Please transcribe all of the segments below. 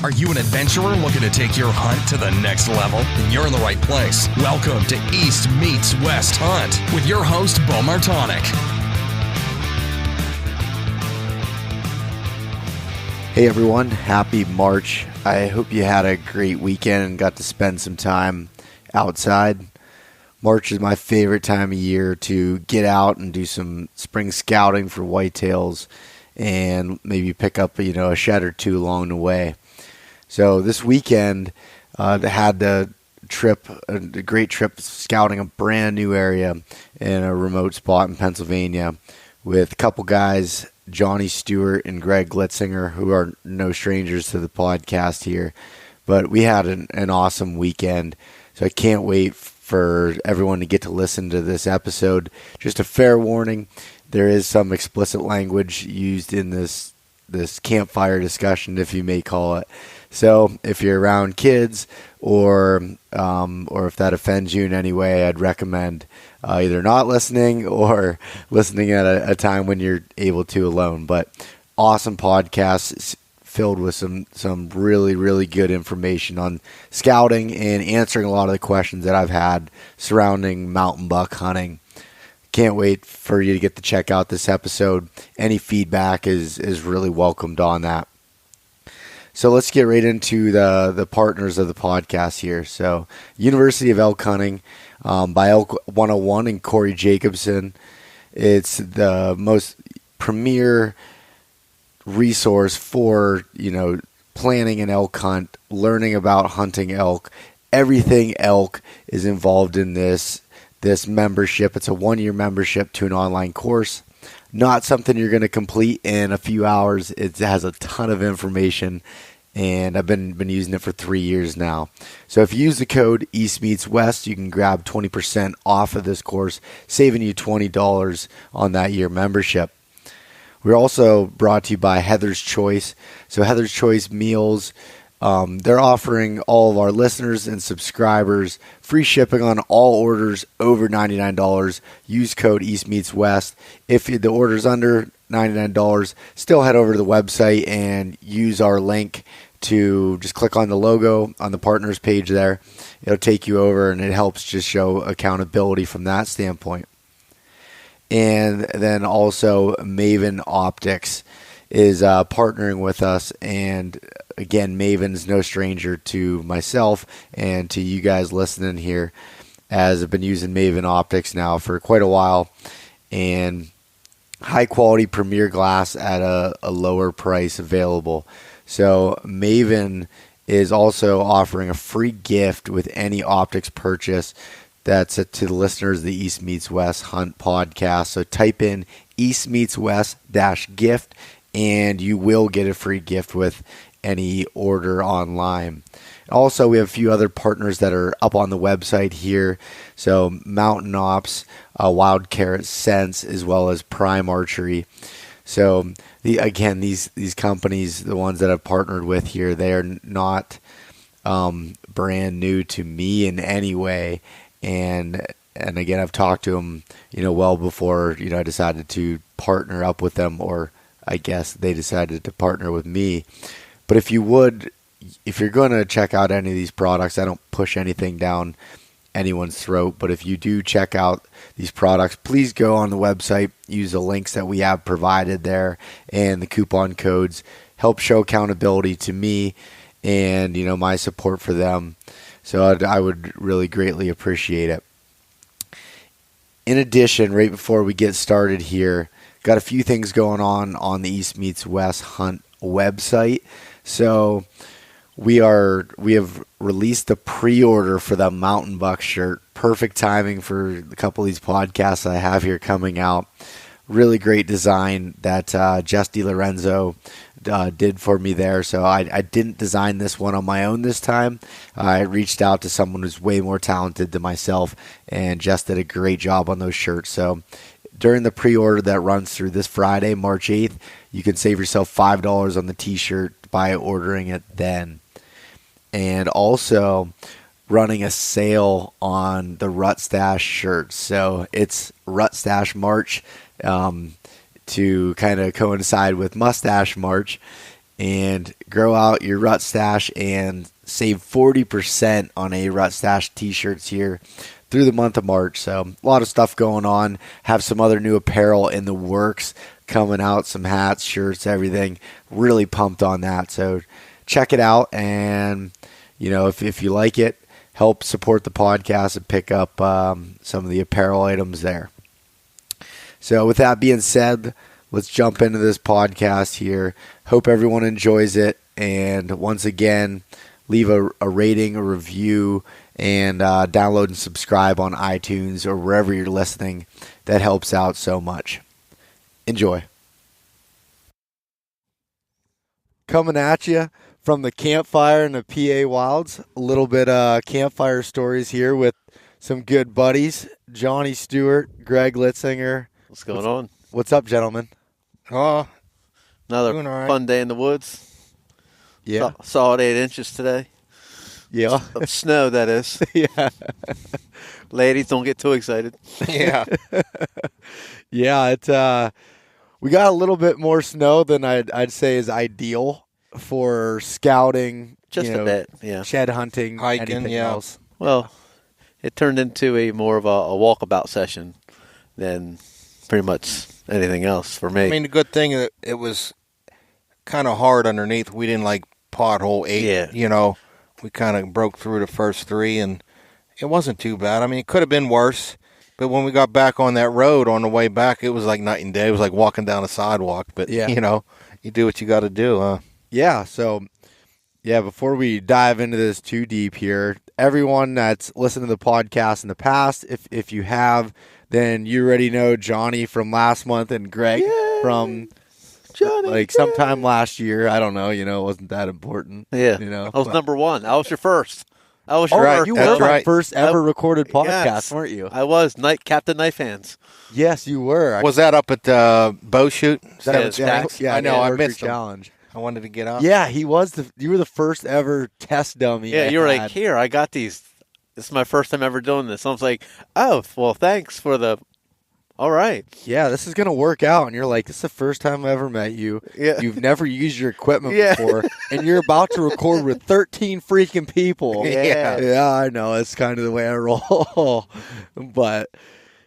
Are you an adventurer looking to take your hunt to the next level? Then you're in the right place. Welcome to East Meets West Hunt with your host, Bo Martonic. Hey everyone, happy March. I hope you had a great weekend and got to spend some time outside. March is my favorite time of year to get out and do some spring scouting for whitetails and maybe pick up a shed or two along the way. So this weekend, I had a great trip scouting a brand new area in a remote spot in Pennsylvania with a couple guys, Johnny Stewart and Greg Litzinger, who are no strangers to the podcast here. But we had an awesome weekend, so I can't wait for everyone to get to listen to this episode. Just a fair warning, there is some explicit language used in this campfire discussion, if you may call it. So if you're around kids or if that offends you in any way, I'd recommend either not listening or listening at a time when you're able to alone. But awesome podcast filled with some really, really good information on scouting and answering a lot of the questions that I've had surrounding mountain buck hunting. Can't wait for you to get to check out this episode. Any feedback is really welcomed on that. So let's get right into the partners of the podcast here. So University of Elk Hunting by Elk 101 and Corey Jacobson. It's the most premier resource for, planning an elk hunt, learning about hunting elk. Everything elk is involved in this membership. It's a 1-year membership to an online course. Not something you're going to complete in a few hours. It has a ton of information, and I've been using it for 3 years now. So if you use the code East Meets West, you can grab 20% off of this course, saving you $20 on that year membership. We're also brought to you by Heather's Choice. So Heather's Choice meals, they're offering all of our listeners and subscribers free shipping on all orders over $99. Use code East Meets West. If the order's under $99, still head over to the website and use our link to just click on the logo on the partners page there. It'll take you over, and it helps just show accountability from that standpoint. And then also Maven Optics is partnering with us, and again, Maven's no stranger to myself and to you guys listening here, as I've been using Maven Optics now for quite a while, and high quality premier glass at a lower price available. So Maven is also offering a free gift with any optics purchase. That's to the listeners of the East Meets West Hunt podcast. So type in East Meets West -gift, and you will get a free gift with any order online. Also, we have a few other partners that are up on the website here. So MTN OPS, Wild Carrot Scents, as well as Prime Archery. So these companies, the ones that I've partnered with here, they are not brand new to me in any way. And again, I've talked to them, well before, I decided to partner up with them, or I guess they decided to partner with me. But if you're going to check out any of these products, I don't push anything down anyone's throat, but if you do check out these products, please go on the website, use the links that we have provided there, and the coupon codes help show accountability to me and, my support for them. So I would really greatly appreciate it. In addition, right before we get started here, got a few things going on the East Meets West Hunt website. So we have released the pre-order for the Mountain Buck shirt. Perfect timing for a couple of these podcasts I have here coming out. Really great design that Jess DiLorenzo did for me there. So I didn't design this one on my own this time. I reached out to someone who's way more talented than myself, and Jess did a great job on those shirts. So during the pre-order that runs through this Friday, March 8th, you can save yourself $5 on the t-shirt by ordering it then. And also running a sale on the Rut Stash shirts. So it's Rut Stash March to kind of coincide with Mustache March. and grow out your rut stash and save 40% on a rut stash t-shirts here through the month of March. So a lot of stuff going on. Have some other new apparel in the works coming out, some hats, shirts, everything. Really pumped on that. So check it out, and if you like it, help support the podcast and pick up some of the apparel items there. So with that being said, let's jump into this podcast here. Hope everyone enjoys it, and once again, leave a rating, a review, and download and subscribe on iTunes or wherever you're listening. That helps out so much. Enjoy. Coming at you from the Campfire and the PA Wilds. A little bit campfire stories here with some good buddies. Johnny Stewart, Greg Litzinger. What's going on? What's up, gentlemen? Oh, another fun day in the woods. Yeah. Solid 8 inches today. Yeah. Of snow, that is. Yeah. Ladies, don't get too excited. Yeah. Yeah, it's we got a little bit more snow than I'd say is ideal for scouting. Just a bit, yeah. Shed hunting, hiking, anything yeah. else. Well, it turned into a more of a walkabout session than pretty much anything else for me. I mean, the good thing that it was kind of hard underneath. We didn't like pothole 8. Yeah. We kind of broke through the first 3, and it wasn't too bad. I mean, it could have been worse, but when we got back on that road on the way back, it was like night and day. It was like walking down a sidewalk, but, yeah. You do what you got to do, huh? Yeah, so, before we dive into this too deep here, everyone that's listened to the podcast in the past, if you have, then you already know Johnny from last month and Greg from Johnny, sometime last year. I don't know, it wasn't that important. Yeah. I was number 1. I was your first. I was your first. You were my first ever recorded podcast, weren't you? I was. Captain Knife Hands. Yes, you were. Was that up at the bow shoot? Yeah, I know. I Archery missed them. challenge. I wanted to get out. Yeah, you were the first ever test dummy. Yeah, you were like, here, I got these. This is my first time ever doing this. I was like, oh, well, thanks for the. All right. Yeah, this is going to work out. And you're like, this is the first time I ever met you. Yeah. You've never used your equipment before. And you're about to record with 13 freaking people. Yeah. Yeah, I know. It's kind of the way I roll. But,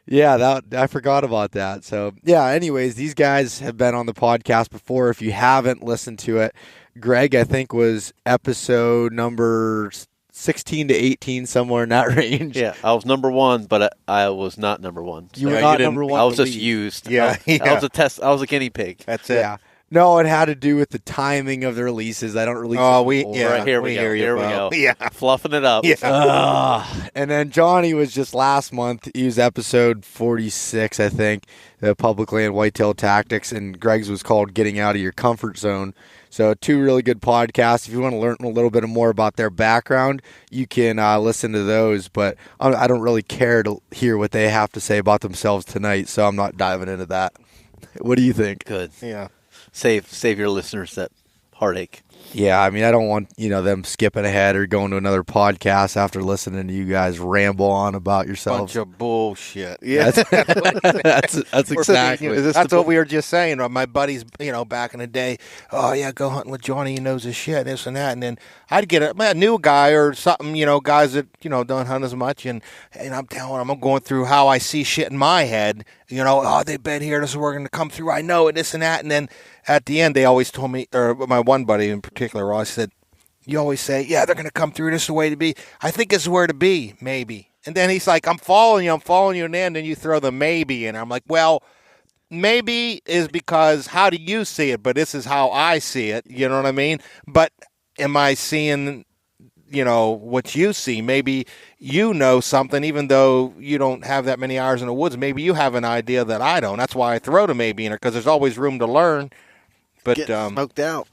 yeah, I forgot about that. So, yeah, anyways, these guys have been on the podcast before. If you haven't listened to it, Greg, I think, was episode number 16 to 18, somewhere in that range. Yeah, I was number 1, but I was not number 1. You were not number 1. I was just used. Yeah, I was a test. I was a guinea pig. That's it. Yeah. No, it had to do with the timing of the releases. I don't release. Right, here we go. Here we go. Yeah, fluffing it up. Yeah. And then Johnny was just last month. He was episode 46, I think, the Public Land Whitetail Tactics, and Greg's was called Getting Out of Your Comfort Zone. So 2 really good podcasts. If you want to learn a little bit more about their background, you can listen to those. But I don't really care to hear what they have to say about themselves tonight, so I'm not diving into that. What do you think? Good. Yeah. Save your listeners that heartache. Yeah, I mean, I don't want them skipping ahead or going to another podcast after listening to you guys ramble on about yourselves. Bunch of bullshit. Yeah, that's exactly. That's what we were just saying. My buddies, back in the day, oh yeah, go hunting with Johnny. He knows his shit, this and that. And then I'd get a new guy or something, guys that don't hunt as much, and I'm telling them, I'm going through how I see shit in my head. Oh, they've been here. This is where we're going to come through. I know it, this and that. And then at the end, they always told me, or my one buddy in particular, Ross, said, you always say, yeah, they're going to come through. This is the way to be. I think this is where to be, maybe. And then he's like, I'm following you. And then you throw the maybe in. I'm like, well, maybe is because how do you see it? But this is how I see it. You know what I mean? But am I seeing what you see? Maybe something, even though you don't have that many hours in the woods. Maybe you have an idea that I don't. That's why I throw the maybe in her, because there's always room to learn. But get smoked out.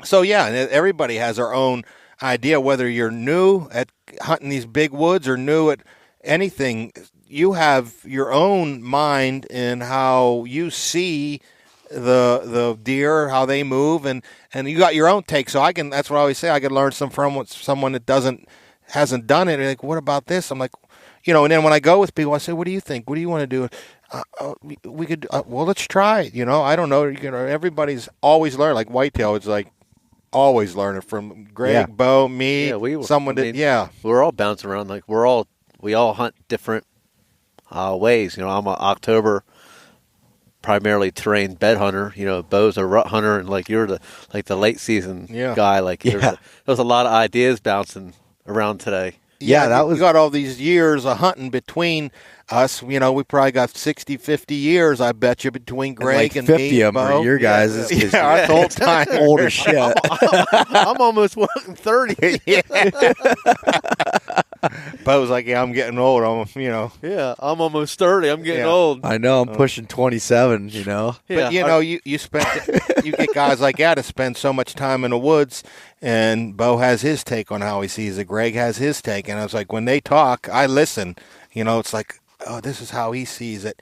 So yeah, everybody has their own idea. Whether you're new at hunting these big woods or new at anything, you have your own mind in how you see the deer, how they move, and you got your own take. So that's what I always say. I can learn from someone that hasn't done it. Like, what about this? I'm like, and then when I go with people, I say, what do you think? What do you want to do? We could, well, let's try it. I don't know. Everybody's always learning. Like whitetail, it's like always learning from Greg, Yeah. Bo, me, someone I that, mean, we're all bouncing around. Like we all hunt different ways. You know, I'm an October primarily terrain bed hunter. You know, Bo's a rut hunter, and like you're the late season guy. Like there's a lot of ideas bouncing around today. Yeah, that we got all these years of hunting between us. You know, we probably got 60, 50 years, I bet you, between Greg and 50 me of them are your guys. Yeah, that's old time. Old as shit. I'm almost 30. Bo's like, yeah, I'm getting old. Yeah, I'm almost 30. I'm getting old. I know. I'm pushing 27. You know. But you spend you get guys like that to spend so much time in the woods, and Bo has his take on how he sees it. Greg has his take, and I was like, when they talk, I listen. You know, it's like, oh, this is how he sees it,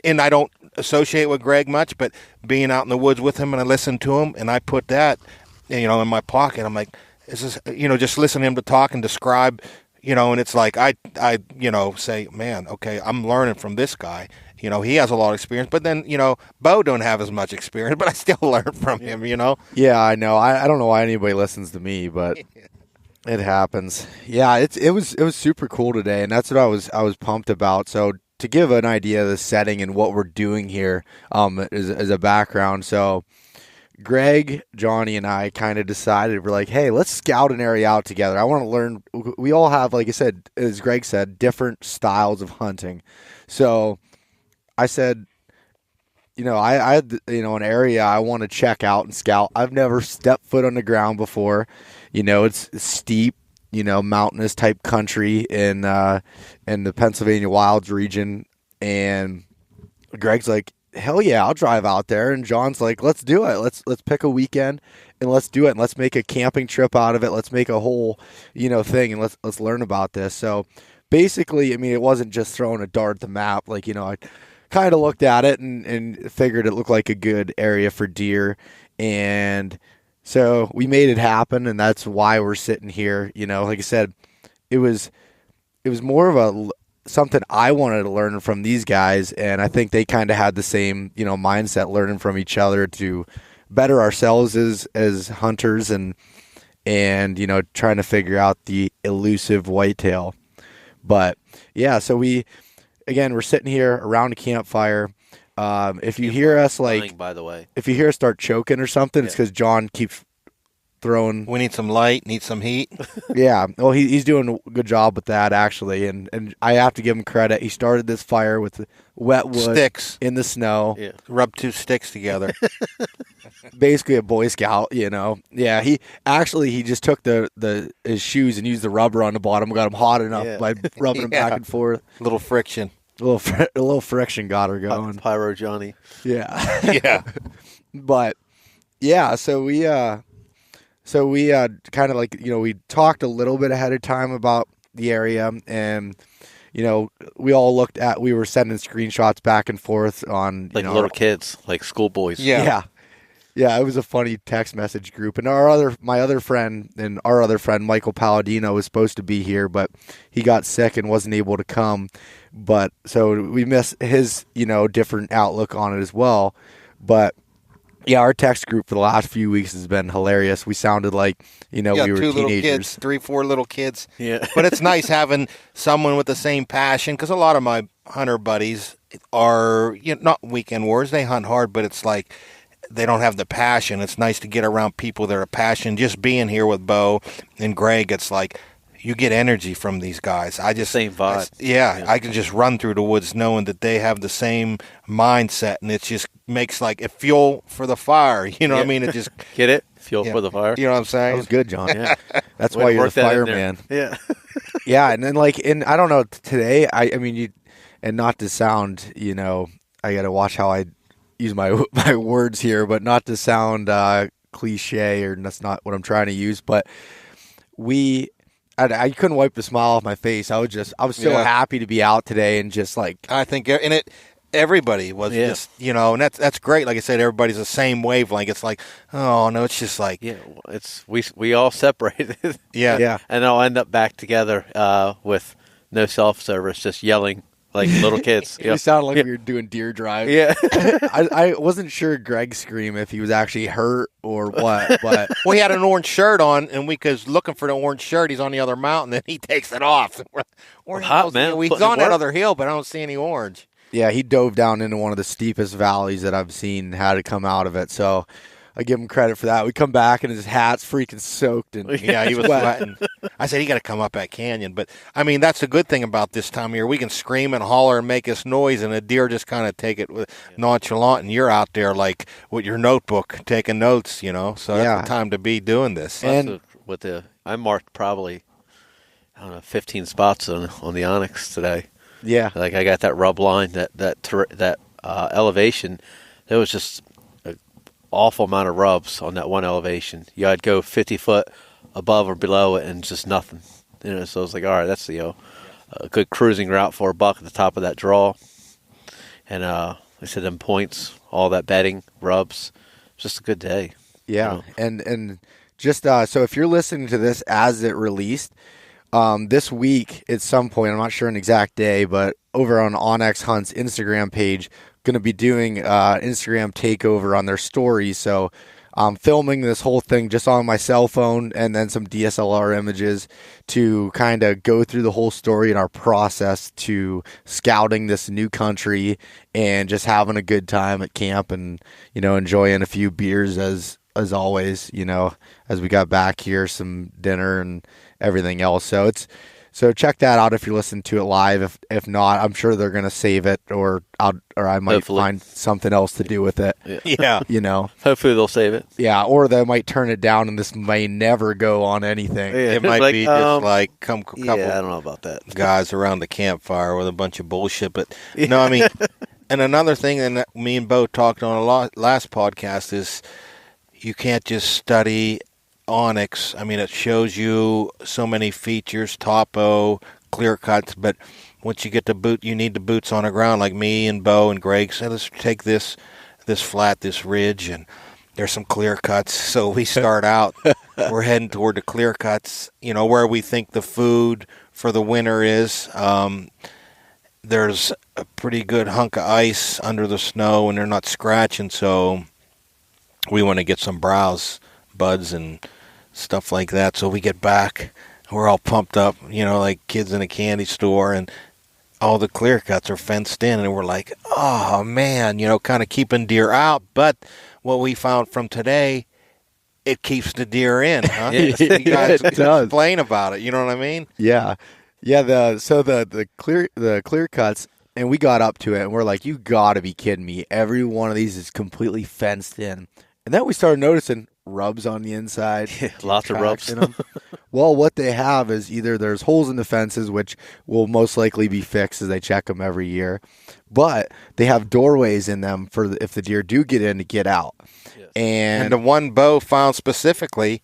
and I don't associate with Greg much, but being out in the woods with him, and I listen to him, and I put that, in my pocket. I'm like, this is, just listening to him to talk and describe. And it's like I say, man, okay, I'm learning from this guy. He has a lot of experience, but then, Bo don't have as much experience, but I still learn from him, Yeah, I know. I don't know why anybody listens to me, but it happens. Yeah, it was super cool today, and that's what I was pumped about. So to give an idea of the setting and what we're doing here, as a background, so Greg, Johnny, and I kind of decided, we're like, hey, let's scout an area out together. I want to learn. We all have, like I said, as Greg said, different styles of hunting. So I said, I had, an area I want to check out and scout. I've never stepped foot on the ground before. It's steep, mountainous type country in the Pennsylvania Wilds region. And Greg's like, hell yeah, I'll drive out there. And John's like, let's do it. Let's pick a weekend and let's do it. And let's make a camping trip out of it. Let's make a whole, thing, and let's learn about this. So basically, I mean, it wasn't just throwing a dart at the map. Like, I kind of looked at it and figured it looked like a good area for deer. And so we made it happen, and that's why we're sitting here. Like I said, it was more of something I wanted to learn from these guys, and I think they kind of had the same, mindset, learning from each other to better ourselves as hunters and trying to figure out the elusive whitetail. But yeah, so we're sitting here around a campfire. If you hear us by the way, if you hear us start choking or something, it's because John keeps throwing. We need some light, need some heat. Yeah, well, he's doing a good job with that, actually, and I have to give him credit. He started this fire with wet wood, sticks in the snow. Yeah. Rub two sticks together. Basically a Boy Scout, Yeah, he just took his shoes and used the rubber on the bottom, got them hot enough by rubbing them back and forth. Little friction. A little friction got her going. Pyro Johnny. Yeah. Yeah. But yeah, so we kind of we talked a little bit ahead of time about the area, and we all we were sending screenshots back and forth on little kids, like schoolboys. Yeah, it was a funny text message group. And my other friend Michael Palladino was supposed to be here, but he got sick and wasn't able to come. But so we missed his different outlook on it as well. But yeah, our text group for the last few weeks has been hilarious. We sounded like, we were two teenagers. Little kids, 3-4 little kids. Yeah. But it's nice having someone with the same passion, because a lot of my hunter buddies are not weekend warriors. They hunt hard, but it's like they don't have the passion. It's nice to get around people that are passionate. Just being here with Bo and Greg, it's like you get energy from these guys. Same vibe. I can just run through the woods knowing that they have the same mindset, and it just makes like fuel for the fire. You know what I mean? It just get it? Fuel for the fire. You know what I'm saying? That was good, John. Yeah. That's why you're the fireman. Yeah. Yeah, and then I don't know, today, I mean, and not to sound, I got to watch how I use my words here, but not to sound cliche, or that's not what I'm trying to use, but I couldn't wipe the smile off my face. I was so happy to be out today, and just I think everybody was just, and that's great. Like I said, everybody's the same wavelength. It's like, oh no, it's just like, we all separated. Yeah. And I'll end up back together with no self-service, just yelling like little kids. You sounded like we were doing deer drive. Yeah. I wasn't sure Greg scream if he was actually hurt or what, but Well, he had an orange shirt on, and we was looking for the orange shirt. He's on the other mountain, and he takes it off. Orange hot, man. He's Putting on it that work. other hill, but I don't see any orange. yeah, he dove down into one of the steepest valleys that I've seen, had to come out of it. So I give him credit for that. We come back and his hat's freaking soaked. And Yeah, he was wet. sweating. I said, you got to come up that canyon. But, I mean, that's a good thing about this time of year. We can scream and holler and make this noise, and the deer just kind of take it with nonchalant, and you're out there, like, with your notebook taking notes, you know. So that's the time to be doing this. And I marked probably, I don't know, 15 spots on the Onyx today. yeah, Like I got that rub line, that elevation. There was just an awful amount of rubs on that one elevation. I'd go 50 foot above or below it and just nothing. So I was like, all right, that's a good cruising route for a buck at the top of that draw. And I said them points, all that bedding, rubs, just a good day. yeah. And just so if you're listening to this as it released, this week at some point, I'm not sure an exact day, but over on Onyx Hunt's Instagram page, going to be doing Instagram takeover on their stories. So I'm filming this whole thing just on my cell phone and then some DSLR images to kind of go through the whole story and our process to scouting this new country and just having a good time at camp and, enjoying a few beers as always, as we got back here, some dinner and everything else. So check that out if you're listening to it live. If not, I'm sure they're gonna save it, or I might Hopefully. find something else to do with it. Yeah. Hopefully they'll save it. Yeah, or they might turn it down, and this may never go on anything. It might Like, be just like a couple Yeah, I don't know about that. guys around the campfire with a bunch of bullshit. But, no, I mean, and another thing that me and Bo talked on last podcast is you can't just study Onyx. I mean, it shows you so many features, topo, clear cuts, but once you get the you need the boots on the ground, like me and Bo and Greg said, let's take this flat, this ridge, and there's some clear cuts. So we start out, we're heading toward the clear cuts, where we think the food for the winter is. There's a pretty good hunk of ice under the snow, and they're not scratching, so we want to get some browse buds and stuff like that. So we get back, we're all pumped up, like kids in a candy store, and all the clear cuts are fenced in, and we're like, oh man, kind of keeping deer out. But what we found from today, it keeps the deer in, huh? Yeah. You guys It does. explain about it, you know what I mean? Yeah. The clear cuts, and we got up to it, and we're like, you got to be kidding me! Every one of these is completely fenced in, and then we started noticing rubs on the inside. Lots of cracks rubs. in 'em. Well, what they have is either there's holes in the fences, which will most likely be fixed as they check them every year, but they have doorways in them for if the deer do get in to get out. Yes. And the one Bo found specifically,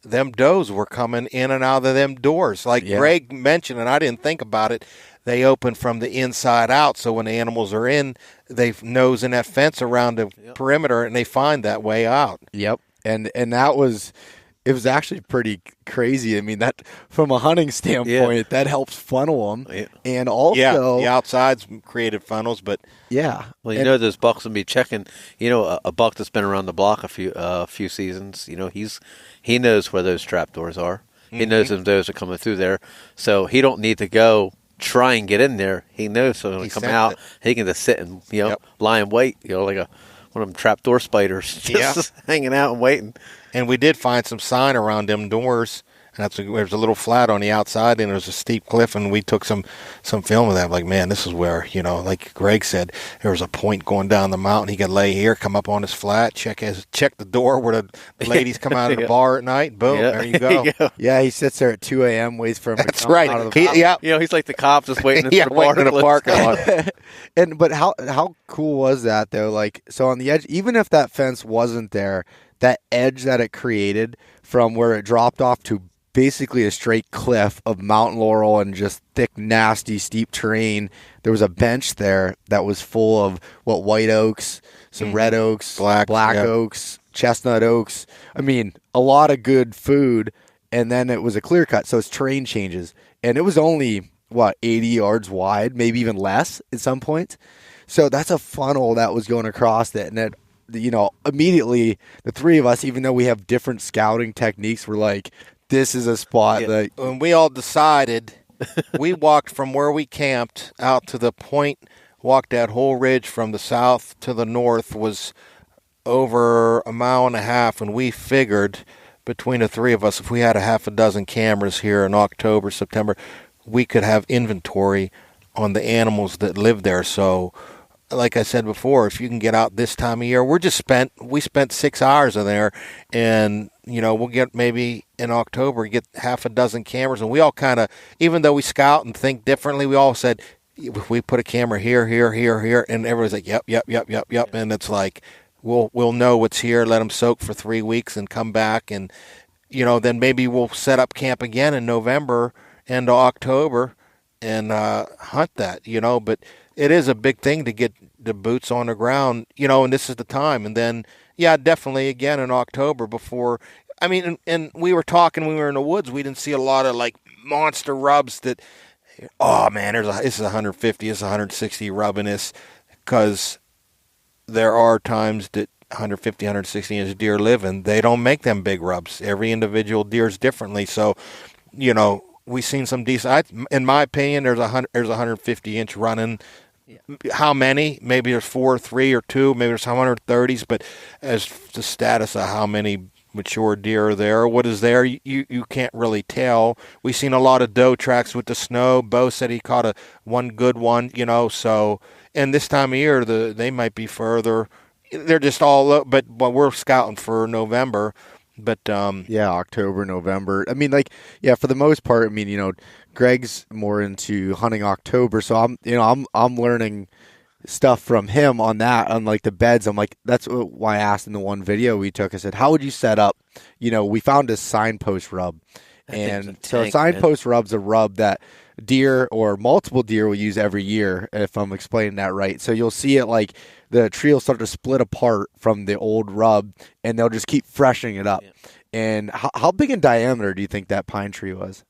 them does were coming in and out of them doors. Like Greg mentioned, and I didn't think about it, they open from the inside out. So when the animals are in, they nose in that fence around the perimeter, and they find that way out. Yep. And it was actually pretty crazy. I mean, that from a hunting standpoint, that helps funnel them. Yeah. And also, Yeah, the outside's created funnels, but yeah. Well, those bucks will be checking. A buck that's been around the block a few seasons. He knows where those trap doors are. He knows if those are coming through there, so he don't need to go try and get in there. He knows so when he come out, he can just sit and lie and wait. Like one of them trapdoor spiders, just hanging out and waiting. And we did find some sign around them doors. And there's a little flat on the outside, and there's a steep cliff, and we took some film of that. Like, man, this is where, like Greg said, there was a point going down the mountain. He could lay here, come up on his flat, check the door where the ladies come out of the bar at night. Boom, there you go. Yeah, he sits there at 2 a.m., waits for him That's to come right. out of the He's like the cop just waiting Yeah, for the waiting in bar the to parking close. lot. But how cool was that though? Like, so on the edge, even if that fence wasn't there, that edge that it created from where it dropped off to basically a straight cliff of mountain laurel and just thick, nasty, steep terrain. There was a bench there that was full of white oaks, some red oaks, black oaks, chestnut oaks. I mean, a lot of good food. And then it was a clear cut, so it's terrain changes. And it was only 80 yards wide, maybe even less at some points. So that's a funnel that was going across it. And that, immediately the three of us, even though we have different scouting techniques, were like, this is a spot that. When we all decided, we walked from where we camped out to the point, walked that whole ridge from the south to the north was over 1.5 miles, and we figured between the three of us, if we had a half a dozen cameras here in October, September, we could have inventory on the animals that live there. So, like I said before, if you can get out this time of year, we spent 6 hours in there, and we'll get maybe in October get half a dozen cameras, and we all kind of, even though we scout and think differently, we all said if we put a camera here, and everybody's like, yep, and it's like we'll know what's here, let them soak for 3 weeks, and come back, and then maybe we'll set up camp again in November and October and hunt that, But it is a big thing to get the boots on the ground, and this is the time. And then, definitely again in October before. I mean, and we were talking when we were in the woods, we didn't see a lot of like monster rubs that, oh man, this is 150, it's 160 rub in this, because there are times that 150, 160 inch deer live, and they don't make them big rubs. Every individual deer is differently. So, we've seen some decent. In my opinion, there's a 150 inch running. Yeah. How many? Maybe there's 4, 3, or 2. Maybe there's 130s. But as the status of how many mature deer are there, what is there, you can't really tell. We've seen a lot of doe tracks with the snow. Bo said he caught one good one. So, and this time of year, they might be further. They're just all. But we're scouting for November. But October, November. I mean, for the most part, I mean, Greg's more into hunting October, so I'm learning stuff from him on that, on like the beds. I'm like, that's why I asked in the one video we took. I said, how would you set up? We found a signpost rub, and so a signpost rub's a rub that deer or multiple deer will use every year, if I'm explaining that right. So you'll see it like the tree will start to split apart from the old rub, and they'll just keep freshening it up. Yeah. And how big in diameter do you think that pine tree was?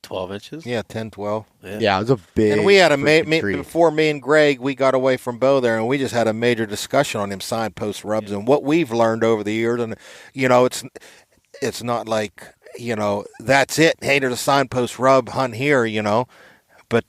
12 inches? Yeah, 10, 12. Yeah, it was a big. And we had before me and Greg, we got away from Bo there, and we just had a major discussion on them signpost rubs and what we've learned over the years. And, it's not like, that's it. Hey, there's a signpost rub, hunt here, But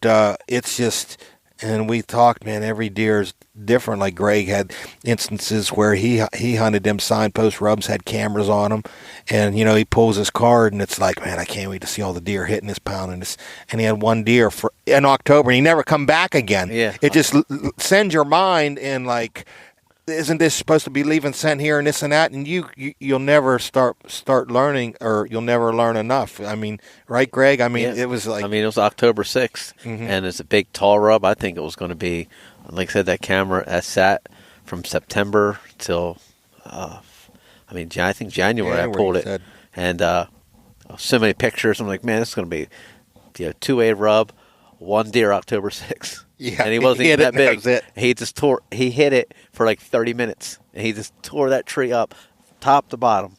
it's just, and we talked, man, every deer is different. Like Greg had instances where he hunted them signpost rubs, had cameras on them, and he pulls his card, and it's like, man, I can't wait to see all the deer hitting this pound and this. And he had one deer in October, and he never come back again. Yeah, it just sends your mind in like, isn't this supposed to be leaving scent here and this and that? And you'll never start learning, or you'll never learn enough. I mean, right, Greg? I mean, It was like, it was October 6th, and it's a big tall rub. I think it was going to be, like I said, that camera sat from September till, I think January I pulled it, and so many pictures. I'm like, man, this is going to be, 2A rub, one deer October 6th. Yeah, and he wasn't even that big. He hit it for like 30 minutes, and he just tore that tree up, top to bottom.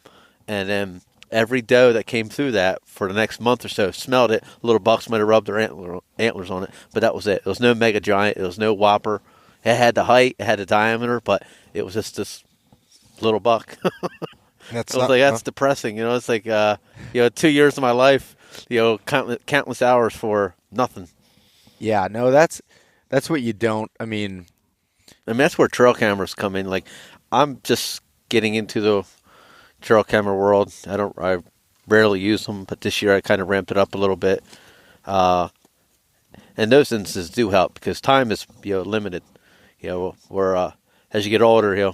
And then every doe that came through that for the next month or so smelled it. Little bucks might have rubbed their antlers on it, but that was it. There was no mega giant. It was no whopper. It had the height, it had the diameter, but it was just this little buck. That's depressing. It's like 2 years of my life, countless hours for nothing. Yeah, no, that's what you don't. I mean, that's where trail cameras come in. Like, I'm just getting into the trail camera world. I rarely use them, but this year I kind of ramped it up a little bit. And those instances do help because time is limited. Where as you get older,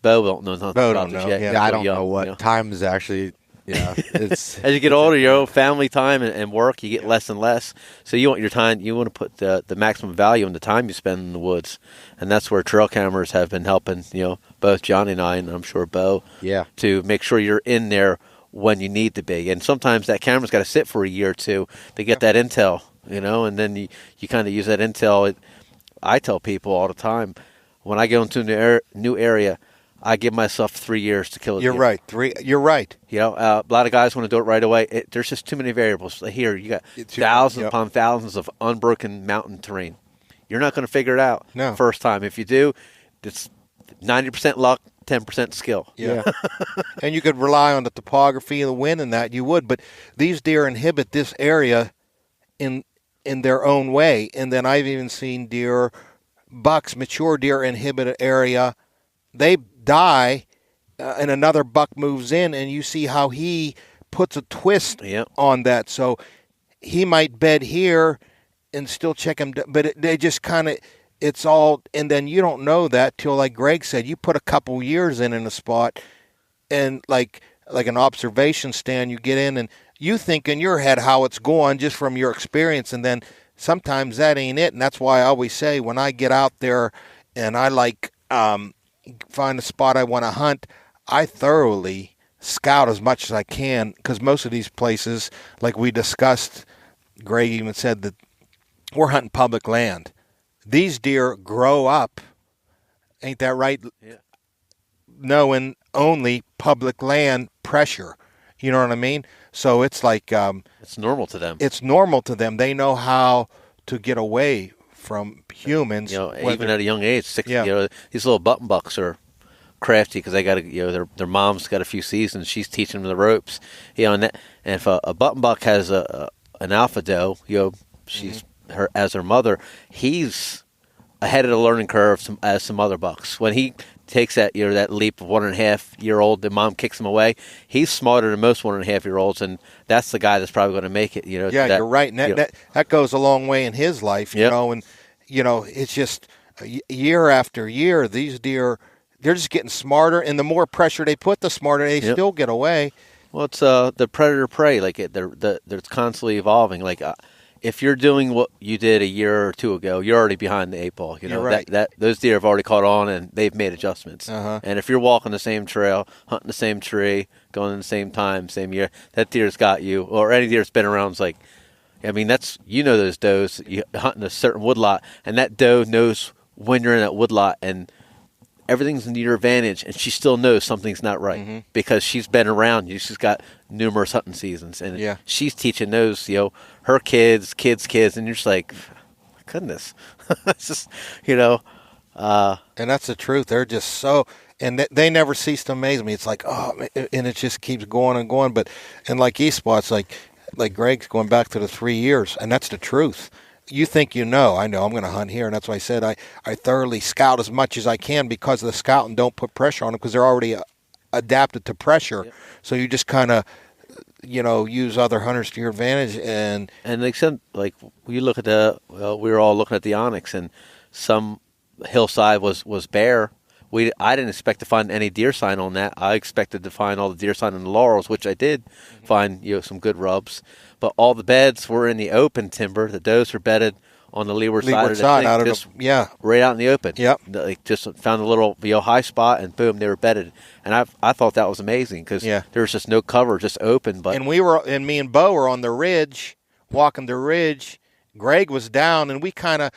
Bo don't know nothing about this yet. Yeah, I don't know what time is actually. Yeah, it's as you get older, family time and work, you get less and less. So you want your time. You want to put the maximum value in the time you spend in the woods, and that's where trail cameras have been helping. Both Johnny and I, and I'm sure Bo. Yeah. To make sure you're in there when you need to be, and sometimes that camera's got to sit for a year or two to get that intel. And then you kind of use that intel. I tell people all the time when I go into a new area, I give myself 3 years to kill a You're deer. right. You're right. You know, a lot of guys want to do it right away. There's just too many variables. Here, you got thousands upon thousands of unbroken mountain terrain. You're not going to figure it out first time. If you do, it's 90% luck, 10% skill. Yeah. And you could rely on the topography and the wind and that. You would. But these deer inhibit this area in their own way. And then I've even seen bucks, mature deer inhibit an area. They die, and another buck moves in, and you see how he puts a twist on that. So he might bed here and still check him, but they just kind of, it's all, and then you don't know that till, like Greg said, you put a couple years in a spot, and like an observation stand, you get in, and you think in your head how it's going just from your experience, and then sometimes that ain't it, and that's why I always say when I get out there and I find a spot I want to hunt, I thoroughly scout as much as I can, because most of these places, like we discussed, Greg even said that we're hunting public land. These deer grow up, ain't that right? Yeah. Knowing only public land pressure. You know what I mean? So it's like it's normal to them. It's normal to them. They know how to get away from humans. You know, even at a young age, you know, these little button bucks are crafty because they got their mom's got a few seasons. She's teaching them the ropes. You know, and if a button buck has an alpha doe, you know, she's her mother, he's ahead of the learning curve as some other bucks. When he takes that that leap of 1.5-year-old, the mom kicks him away. He's smarter than most 1.5-year-olds, and that's the guy that's probably going to make it. You know, you're right, and that goes a long way in his life. You know, and you know it's just year after year, these deer, they're just getting smarter, and the more pressure they put, the smarter they still get away. Well, it's the predator prey. Like they're constantly evolving. Like if you're doing what you did a year or two ago, you're already behind the 8 ball. You know, right. that those deer have already caught on and they've made adjustments. And if you're walking the same trail, hunting the same tree, going in the same time, same year, that deer's got you. Or any deer that's been around is like, I mean, that's, you know, those does, you hunting a certain woodlot, and that doe knows when you're in that woodlot, and everything's in your advantage, and she still knows something's not right because she's been around you. She's got numerous hunting seasons, and she's teaching those, you know, her kids, and you're just like, my goodness, it's just, you know. And that's the truth. They're just so, and they never cease to amaze me. It's like, oh, and it just keeps going and going. But, and like eSpot's, like Greg's going back to the 3 years, and that's the truth. You think I know I'm going to hunt here, and that's why I said I thoroughly scout as much as I can, because the scouting don't put pressure on them because they're already adapted to pressure. Yep. So you just kind of, you know, use other hunters to your advantage. And they said, like, we look at we were all looking at the onyx, and some hillside was bare. I didn't expect to find any deer sign on that. I expected to find all the deer sign in the laurels, which I did find, you know, some good rubs. But all the beds were in the open timber. The does were bedded on the leeward side of the thing, right out in the open. Yep. Like just found a little high spot, and boom, they were bedded. And I thought that was amazing because there was just no cover, just open. But and me and Bo were on the ridge, walking the ridge. Greg was down, and we kind of,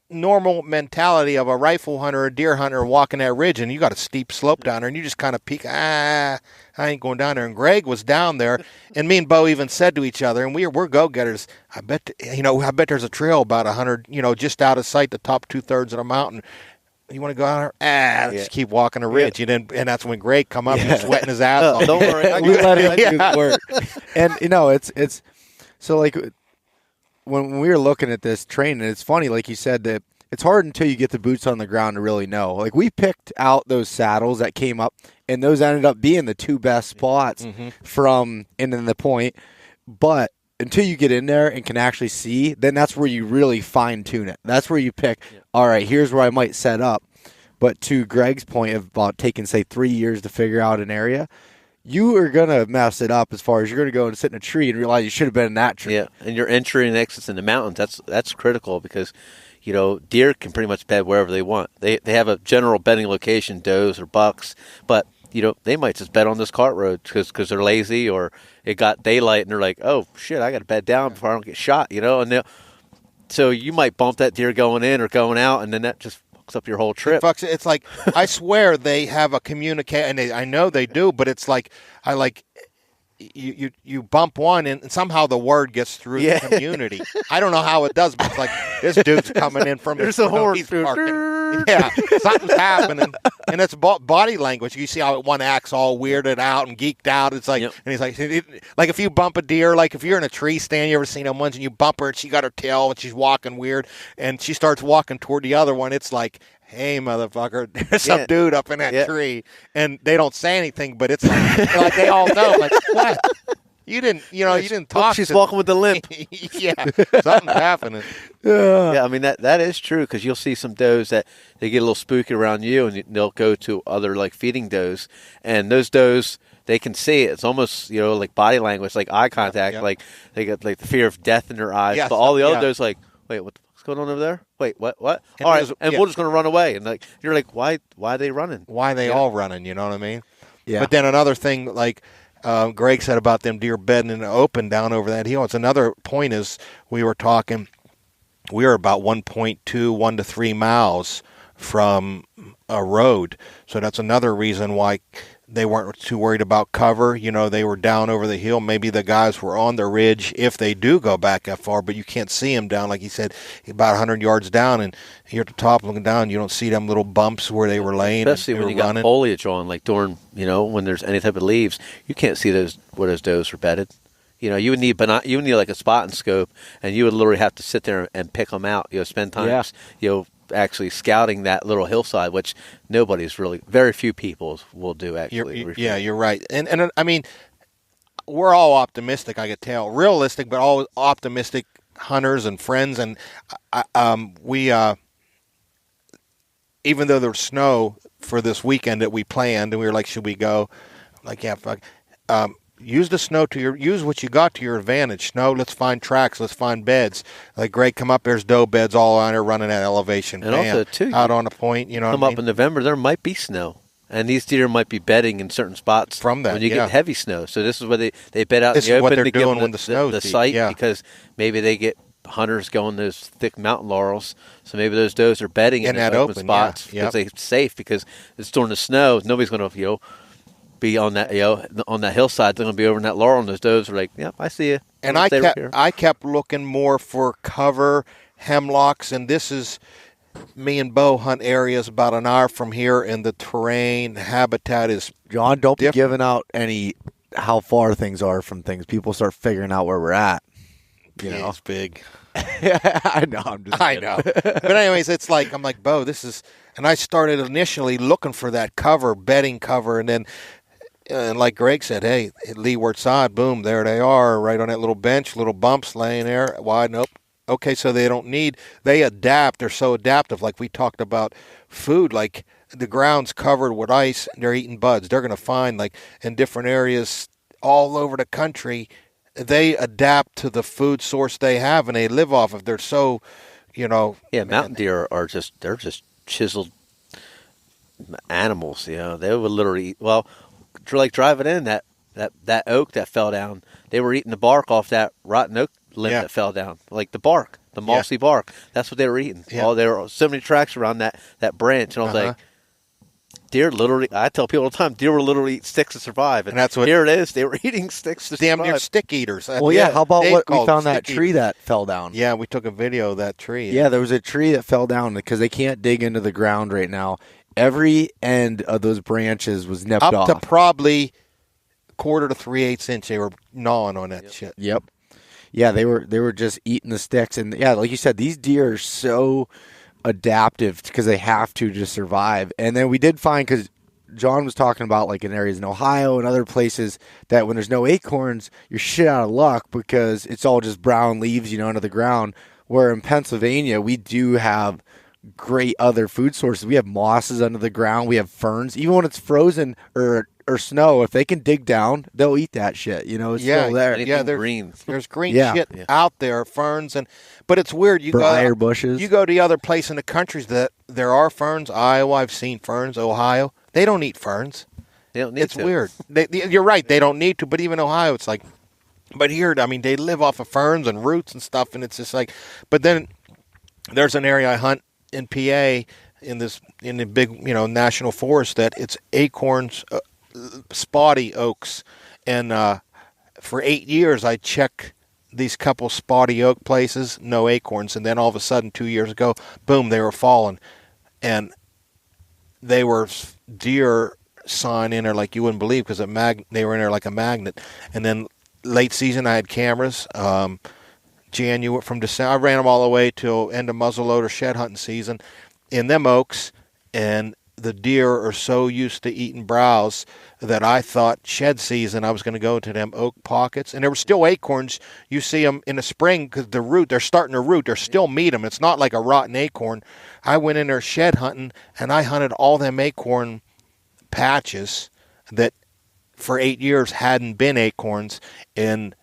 normal mentality of a rifle hunter or deer hunter walking that ridge, and you got a steep slope down there, and you just kind of peek, I ain't going down there. And Greg was down there, and me and Bo even said to each other, and we're go-getters, I bet there's a trail about 100, you know, just out of sight, the top 2/3 of the mountain. You want to go out there? Let's just keep walking the ridge. And that's when Greg come up and sweating his ass off. Don't worry. We let him do work. And, you know, it's so, like, when we were looking at this training, it's funny, like you said, that it's hard until you get the boots on the ground to really know. Like, we picked out those saddles that came up, and those ended up being the 2 best spots from and then the point. But until you get in there and can actually see, then that's where you really fine-tune it. That's where you pick, all right, here's where I might set up. But to Greg's point of about taking, say, 3 years to figure out an area, you are going to mess it up as far as you're going to go and sit in a tree and realize you should have been in that tree. Yeah, and your entry and exits in the mountains, that's critical because, you know, deer can pretty much bed wherever they want. They have a general bedding location, does or bucks, but, you know, they might just bed on this cart road because they're lazy or it got daylight and they're like, oh, shit, I got to bed down before I don't get shot, you know? And so you might bump that deer going in or going out, and then that just fucks up your whole trip. It's like, I swear they have a communication, and I know they do, but it's like, you bump one and somehow the word gets through the community. I don't know how it does, but it's like, this dude's coming in from There's a horn. he's barking. Yeah, something's happening, and it's body language. You see how one acts all weirded out and geeked out. It's like, and he's like if you bump a deer, like if you're in a tree stand, you ever seen them ones and you bump her and she got her tail and she's walking weird and she starts walking toward the other one. It's like, hey, motherfucker, there's some dude up in that tree, and they don't say anything, but it's like they all know, like, what? You didn't talk. She's walking with the limp. Yeah, something's happening. Yeah, I mean that is true, because you'll see some does that they get a little spooky around you, and they'll go to other like feeding does, and those does, they can see it. It's almost like body language, like eye contact, like they get like the fear of death in their eyes. But all the other does like, wait, what's going on over there? Wait, what? All right, and we're just going to run away, and like you're like, why are they running? Why are they all running? You know what I mean? Yeah. But then another thing, like Greg said about them deer bedding in the open down over that hill. It's another point is we were talking. We were about 1 to 3 miles from a road, so that's another reason why they weren't too worried about cover. They were down over the hill. Maybe the guys were on the ridge if they do go back that far, but you can't see them down, like he said, about 100 yards down, and you're at the top looking down, you don't see them little bumps where they were laying. Especially when you got foliage on, like during, when there's any type of leaves, you can't see where those does are bedded. You would need like a spot and scope, and you would literally have to sit there and pick them out. Spend time, actually scouting that little hillside, which very few people will do. Actually, you're right, and I mean, we're all optimistic. I could tell, realistic, but all optimistic hunters and friends, and we even though there's snow for this weekend that we planned, and we were like, should we go? Like, yeah, fuck. Use the snow use what you got to your advantage. Snow, let's find tracks, let's find beds. Like Greg, come up, there's doe beds all on there running at elevation. And also, too, out on a point, come up in November, there might be snow. And these deer might be bedding in certain spots from that when you get heavy snow. So this is where they bed out in the open what they're to doing give when the snow's the deep, site, because maybe they get hunters going those thick mountain laurels. So maybe those does are bedding in that open spots because they're safe, because it's during the snow. Nobody's going to be on that on that hillside. They're going to be over in that laurel, and those does are like, yep, I see you. And I kept looking more for cover, hemlocks, and this is me and Bo hunt areas about an hour from here, and the terrain habitat is John, don't be giving out how far things are from things. People start figuring out where we're at. It's big. I know. I know. But anyways, it's like, I'm like, Bo, this is, and I started initially looking for that cover, bedding cover, and then, and like Greg said, hey, leeward side, boom, there they are, right on that little bench, little bumps laying there, wide, nope. Okay, so they adapt, they're so adaptive, like we talked about food, like the ground's covered with ice, and they're eating buds. They're going to find, like, in different areas all over the country, they adapt to the food source they have, and they live off of. They're so, mountain deer are they're just chiseled animals. They would literally eat. Well, like driving in that oak that fell down, they were eating the bark off that rotten oak limb that fell down, like the bark, the mossy bark. That's what they were eating. Yeah. There were so many tracks around that branch, and I was like, deer literally, I tell people all the time, deer will literally eat sticks to survive. And that's what, here it is. They were eating sticks to survive. Damn near stick eaters. Well, how about what we found that tree that fell down? Yeah, we took a video of that tree. Yeah, there was a tree that fell down because they can't dig into the ground right now. Every end of those branches was nipped off. Up to probably 1/4 to 3/8 inch. They were gnawing on that shit. Yep. Yeah, they were just eating the sticks. And, yeah, like you said, these deer are so adaptive because they have to survive. And then we did find, because John was talking about, like, in areas in Ohio and other places, that when there's no acorns, you're shit out of luck because it's all just brown leaves, under the ground. Where in Pennsylvania, we do have great other food sources. We have mosses under the ground. We have ferns. Even when it's frozen or snow, if they can dig down, they'll eat that shit. It's still there. Yeah, there's green shit out there, ferns, but it's weird. Briar bushes. You go to the other place in the countries that there are ferns. Iowa, I've seen ferns. Ohio, they don't eat ferns. They don't need it's weird. You're right. They don't need to. But even Ohio, it's like. But here, I mean, they live off of ferns and roots and stuff, and it's just like. But then there's an area I hunt in PA. in the big national forest that it's acorns, spotty oaks, and for 8 years I checked these couple spotty oak places, no acorns, and then all of a sudden 2 years ago, boom, they were falling, and they were deer sign in there like you wouldn't believe because they were in there like a magnet. And then late season I had cameras. January from December, I ran them all the way till end of muzzleloader shed hunting season in them oaks, and the deer are so used to eating browse that I thought shed season I was going to go to them oak pockets, and there were still acorns. You see them in the spring because they're starting to root. They're still meet them. It's not like a rotten acorn. I went in there shed hunting, and I hunted all them acorn patches that for 8 years hadn't been acorns, and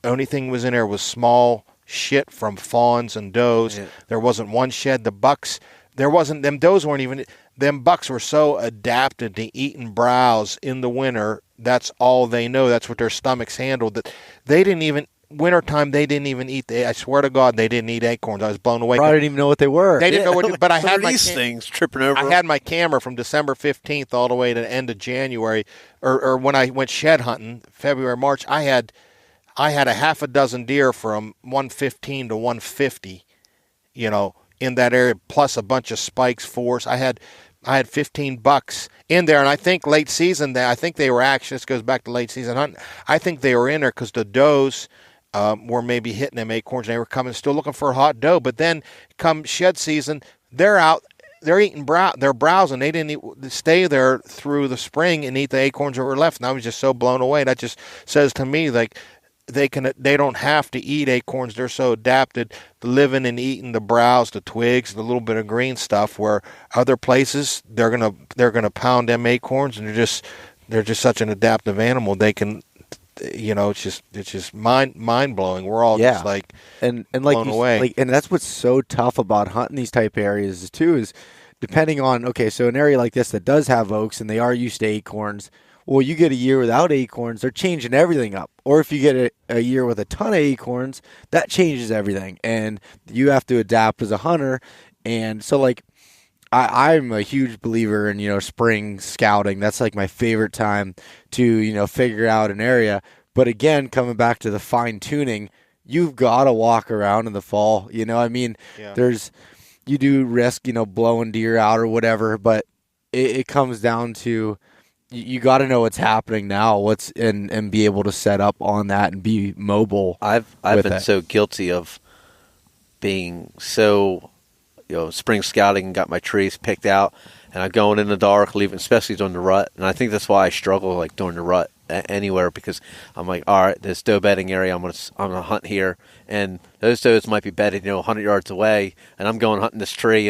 only thing was in there was small shit from fawns and does. Yeah. There wasn't one shed. The bucks, there wasn't, them does weren't even, them bucks were so adapted to eating browse in the winter. That's all they know. That's what their stomachs handled. That they didn't even, wintertime, they didn't even eat, I swear to God, they didn't eat acorns. I was blown away. Probably didn't even know what they were. They didn't know what, but I had these things tripping over. I had my camera from December 15th all the way to the end of January, or when I went shed hunting, February, March, I had a half a dozen deer from 115 to 150, in that area, plus a bunch of spikes, fours. I had 15 bucks in there, and I think late season, I think they were actually, this goes back to late season hunting, I think they were in there because the does were maybe hitting them acorns, and they were coming, still looking for a hot doe. But then come shed season, they're out, they're eating they're browsing. They didn't stay there through the spring and eat the acorns that were left, and I was just so blown away. That just says to me, like, they don't have to eat acorns. They're so adapted to living and eating the browse, the twigs, the little bit of green stuff, where other places they're gonna pound them acorns, and they're just such an adaptive animal. They can, it's just mind blowing. We're all just like and blown away. and that's what's so tough about hunting these type areas too, is depending on, so an area like this that does have oaks and they are used to acorns. Well, you get a year without acorns, they're changing everything up. Or if you get a year with a ton of acorns, that changes everything. And you have to adapt as a hunter. And so, like, I'm a huge believer in, spring scouting. That's, like, my favorite time to, figure out an area. But, again, coming back to the fine-tuning, you've got to walk around in the fall. You do risk, blowing deer out or whatever. But it comes down to, you got to know what's happening now, and be able to set up on that and be mobile. I've been so guilty of being so, spring scouting and got my trees picked out, and I'm going in the dark, leaving, especially during the rut. And I think that's why I struggle like during the rut anywhere, because I'm like, all right, this doe bedding area, I'm gonna hunt here, and those does might be bedded 100 yards away, and I'm going hunting this tree,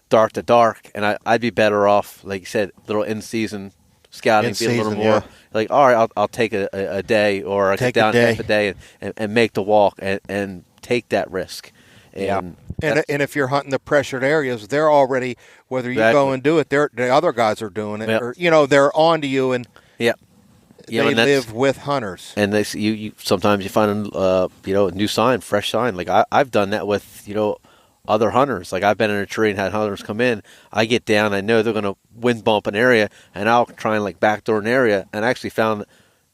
dark to dark, and I'd be better off, like you said, little in season scouting, be a little more like, all right, I'll take a day, or I get down half a day and make the walk and take that risk. And if you're hunting the pressured areas, they're already, whether you go and do it, the other guys are doing it, or they're on to you, and they live with hunters. And they you sometimes you find a new sign, fresh sign. Like I've done that with other hunters. Like I've been in a tree and had hunters come in. I get down, I know they're going to wind bump an area, and I'll try and like backdoor an area, and I actually found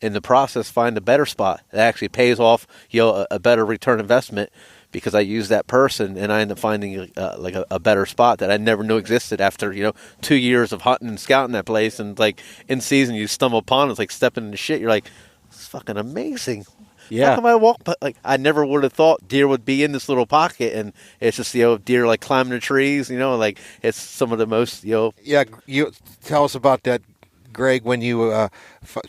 in the process find a better spot that actually pays off a better return investment, because I use that person and I end up finding like a better spot that I never knew existed after 2 years of hunting and scouting that place. And like in season you stumble upon it, it's like stepping into shit. You're like, it's fucking amazing. Yeah. How come I walk? But like, I never would have thought deer would be in this little pocket, and it's just deer like climbing the trees. Like it's some of the most Yeah, you tell us about that, Greg. When you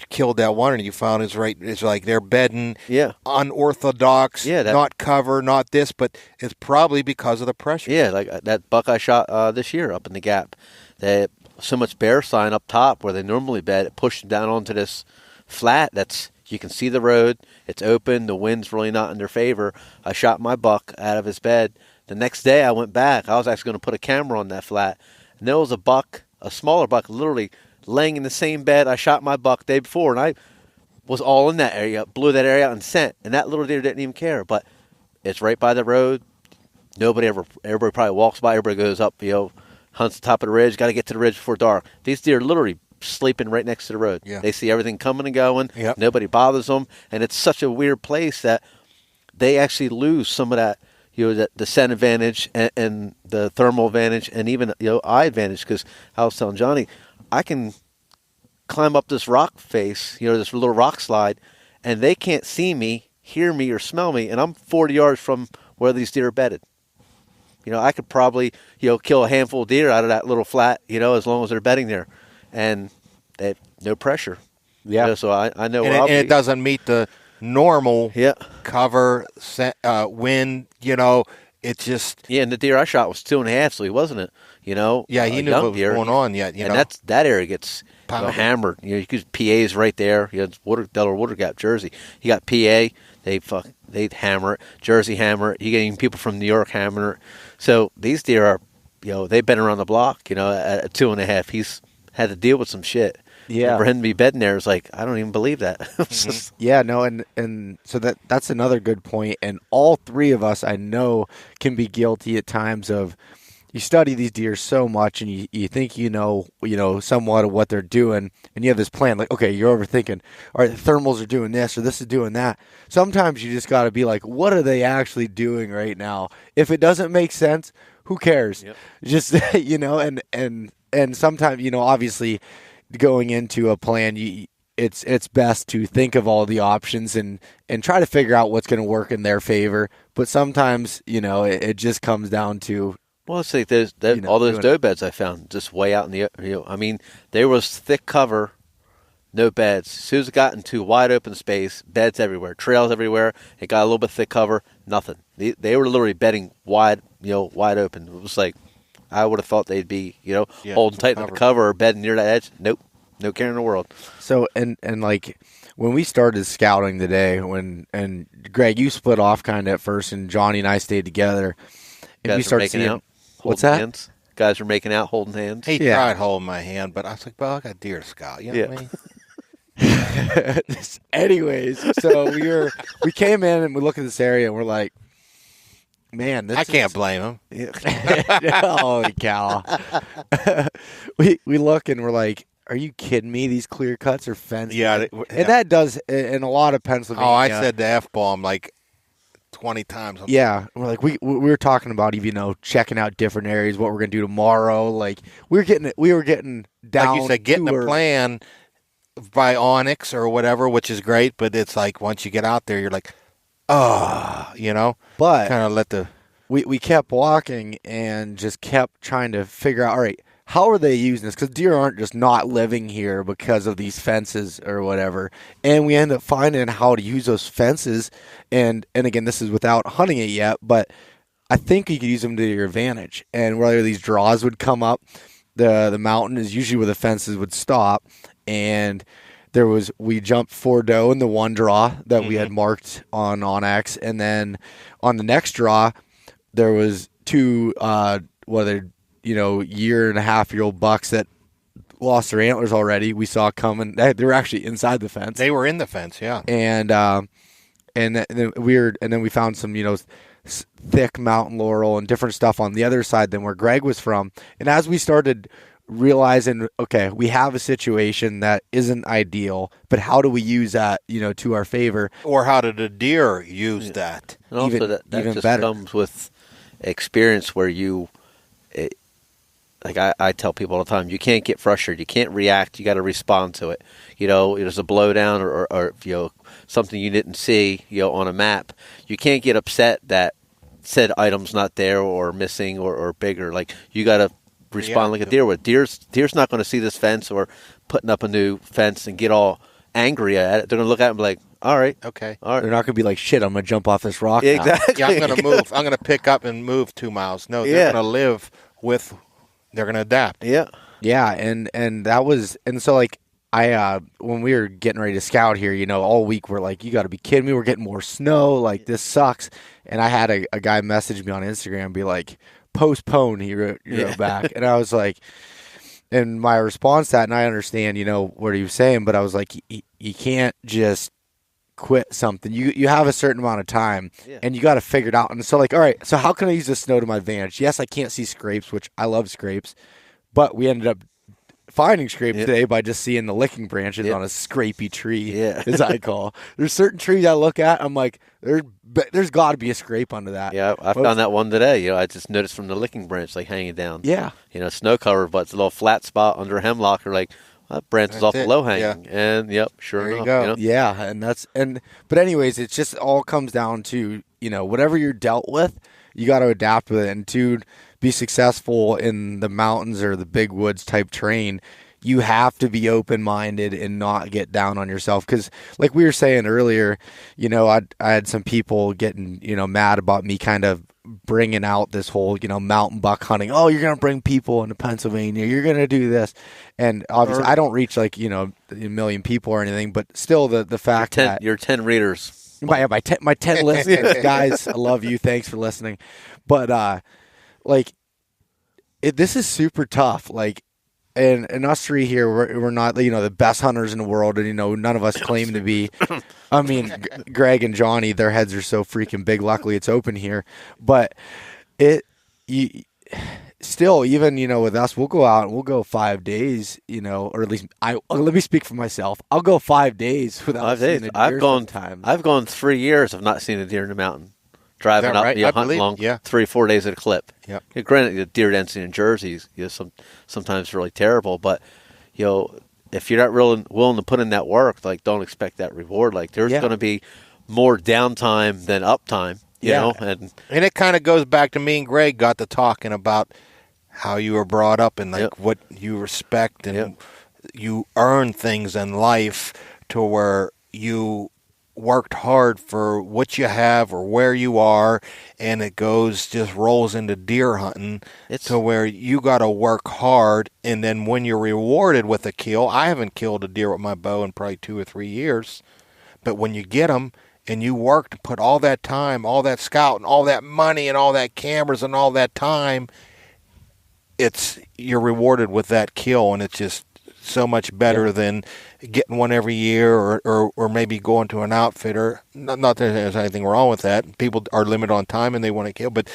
killed that one and you found it's like they're bedding, unorthodox, not cover, not this, but it's probably because of the pressure. Yeah, like that buck I shot this year up in the gap. They had so much bear sign up top where they normally bed, it pushed them down onto this flat that's. You can see the road. It's open. The wind's really not in their favor. I shot my buck out of his bed. The next day I went back. I was actually going to put a camera on that flat. And there was a smaller buck, literally laying in the same bed I shot my buck the day before. And I was all in that area, blew that area out and sent. And that little deer didn't even care. But it's right by the road. Everybody probably walks by. Everybody goes up, hunts the top of the ridge, got to get to the ridge before dark. These deer are literally sleeping right next to the road. Yeah. They see everything coming and going. Yep. Nobody bothers them, and it's such a weird place that they actually lose some of that, the scent advantage and the thermal advantage, and even eye advantage. Because I was telling Johnny, I can climb up this rock face, this little rock slide, and they can't see me, hear me, or smell me, and I'm 40 yards from where these deer are bedded. I could probably, kill a handful of deer out of that little flat, as long as they're bedding there, and they have no pressure. Yeah. So I know where And I'll be. it doesn't meet the normal Yeah. cover, wind, it's just. Yeah, and the deer I shot was 2.5, so he wasn't it. Yeah, he a knew young what was deer. going on yet, And that area gets Pounded. hammered. You could PA's right there. It's Delaware Water Gap, Jersey. You got PA, they'd hammer it. Jersey hammer it. You get even people from New York hammer it. So these deer are, they've been around the block. At 2.5, he's had to deal with some shit. Yeah. And for him to be bedding there, it's like, I don't even believe that. Yeah, no, and so that's another good point. And all three of us, I know, can be guilty at times of, you study these deer so much, and you think you know somewhat of what they're doing, and you have this plan, like, okay, you're overthinking, all right, the thermals are doing this, or this is doing that. Sometimes you just got to be like, what are they actually doing right now? If it doesn't make sense, who cares? Yep. Just, and sometimes, obviously, going into a plan, it's best to think of all the options and try to figure out what's going to work in their favor. But sometimes, it just comes down to, Well, it's like all those doe beds I found just way out in the, there was thick cover, no beds. As soon as it got into wide open space, beds everywhere, trails everywhere. It got a little bit thick cover, nothing. They were literally bedding wide open. It was like, I would have thought they'd be, holding tight to the cover or bedding near that edge. Nope, no care in the world. So, and like when we started scouting today, and Greg, you split off kind of at first, and Johnny and I stayed together, and Guys we started making seeing out, what's holding that? hands. Guys were making out, holding hands. He Yeah. tried holding my hand, but I was like, well, I got deer to scout. You know what I mean? Anyways, so we came in and we look at this area and we're like, man, this I can't blame him. Holy cow. we look and we're like, are you kidding me? These clear cuts are fenced. Yeah, And that does in a lot of Pennsylvania. Oh, I said the F-bomb like 20 times. Yeah, we're like we were talking about even checking out different areas, what we're gonna do tomorrow. Like we were getting down. Like you said, getting to a plan by Onyx or whatever, which is great. But it's like once you get out there, you're like, But kind of let the. we kept walking and just kept trying to figure out, all right, how are they using this? Because deer aren't just not living here because of these fences or whatever. And we end up finding how to use those fences. And again, this is without hunting it yet, but I think you could use them to your advantage. And whether these draws would come up, the mountain is usually where the fences would stop. And we jumped 4 doe in the one draw that we had marked on Onyx. And then on the next draw, there was 2, year-and-a-half-year-old bucks that lost their antlers already. We saw coming. They were actually inside the fence. They were in the fence, yeah. And then we found some thick mountain laurel and different stuff on the other side than where Greg was from. And as we started realizing, okay, we have a situation that isn't ideal, but how do we use that to our favor? Or how did the deer use that? And also Even that just better. comes with experience where I tell people all the time, you can't get frustrated. You can't react. You got to respond to it. There's a blowdown or something you didn't see, on a map. You can't get upset that said item's not there or missing or bigger. Like, you got to respond like a deer would. Deer's not going to see this fence or putting up a new fence and get all angry at it. They're going to look at it and be like, all right. Okay. All right. They're not going to be like, shit, I'm going to jump off this rock now. Exactly. Yeah, I'm going to move. I'm going to pick up and move 2 miles. No, they're going to live with. They're going to adapt. Yeah. Yeah, and that was, and so like when we were getting ready to scout here, all week we're like, you got to be kidding me, we're getting more snow, like this sucks. And I had a guy message me on Instagram and be like, postpone, he wrote back. And I was like, and my response to that, and I understand, what he was saying, but I was like, you can't just quit something, you have a certain amount of time, and you got to figure it out. And so, like, all right, so how can I use the snow to my advantage? Yes, I can't see scrapes, which I love scrapes, but we ended up finding scrapes today by just seeing the licking branches on a scrapey tree, as I call. There's certain trees I look at, I'm like, there's got to be a scrape under that. Yeah, I found that one today. You know, I just noticed from the licking branch, like, hanging down. Yeah. You know, snow covered, but it's a little flat spot under a hemlock, or like, that branch is off the low hanging. Yeah. And, sure enough. Go. You know? Yeah, but anyways, it just all comes down to, whatever you're dealt with, you got to adapt with it. And to be successful in the mountains or the big woods type terrain, you have to be open-minded and not get down on yourself. Because like we were saying earlier, I had some people getting, mad about me kind of bringing out this whole, mountain buck hunting. Oh, you're going to bring people into Pennsylvania. You're going to do this. And obviously I don't reach like, a million people or anything, but still the fact that your 10 readers. My 10 listeners, guys, I love you. Thanks for listening. But this is super tough. Like, and us three here, we're not, the best hunters in the world, and none of us claim to be. I mean, Greg and Johnny, their heads are so freaking big. Luckily, it's open here, but still, even with us, we'll go out and we'll go 5 days, or at least let me speak for myself. I'll go 5 days without seeing a deer. I've gone 3 years of not seeing a deer in the mountain. Driving up, hunting long 3-4 days at a clip. Yep. Granted, the deer density in Jersey is sometimes really terrible, but if you're not really willing to put in that work, like, don't expect that reward. Like, there's going to be more downtime than uptime. You know, and it kind of goes back to me and Greg got to talking about how you were brought up and like what you respect and you earn things in life to where you worked hard for what you have or where you are, and it just rolls into deer hunting to where you got to work hard, and then when you're rewarded with a kill, I haven't killed a deer with my bow in probably 2 or 3 years, but when you get them and you work to put all that time, all that scouting, all that money and all that cameras and all that time, you're rewarded with that kill, and it's just so much better than getting one every year or maybe going to an outfitter. Not that there's anything wrong with that. People are limited on time and they want to kill, but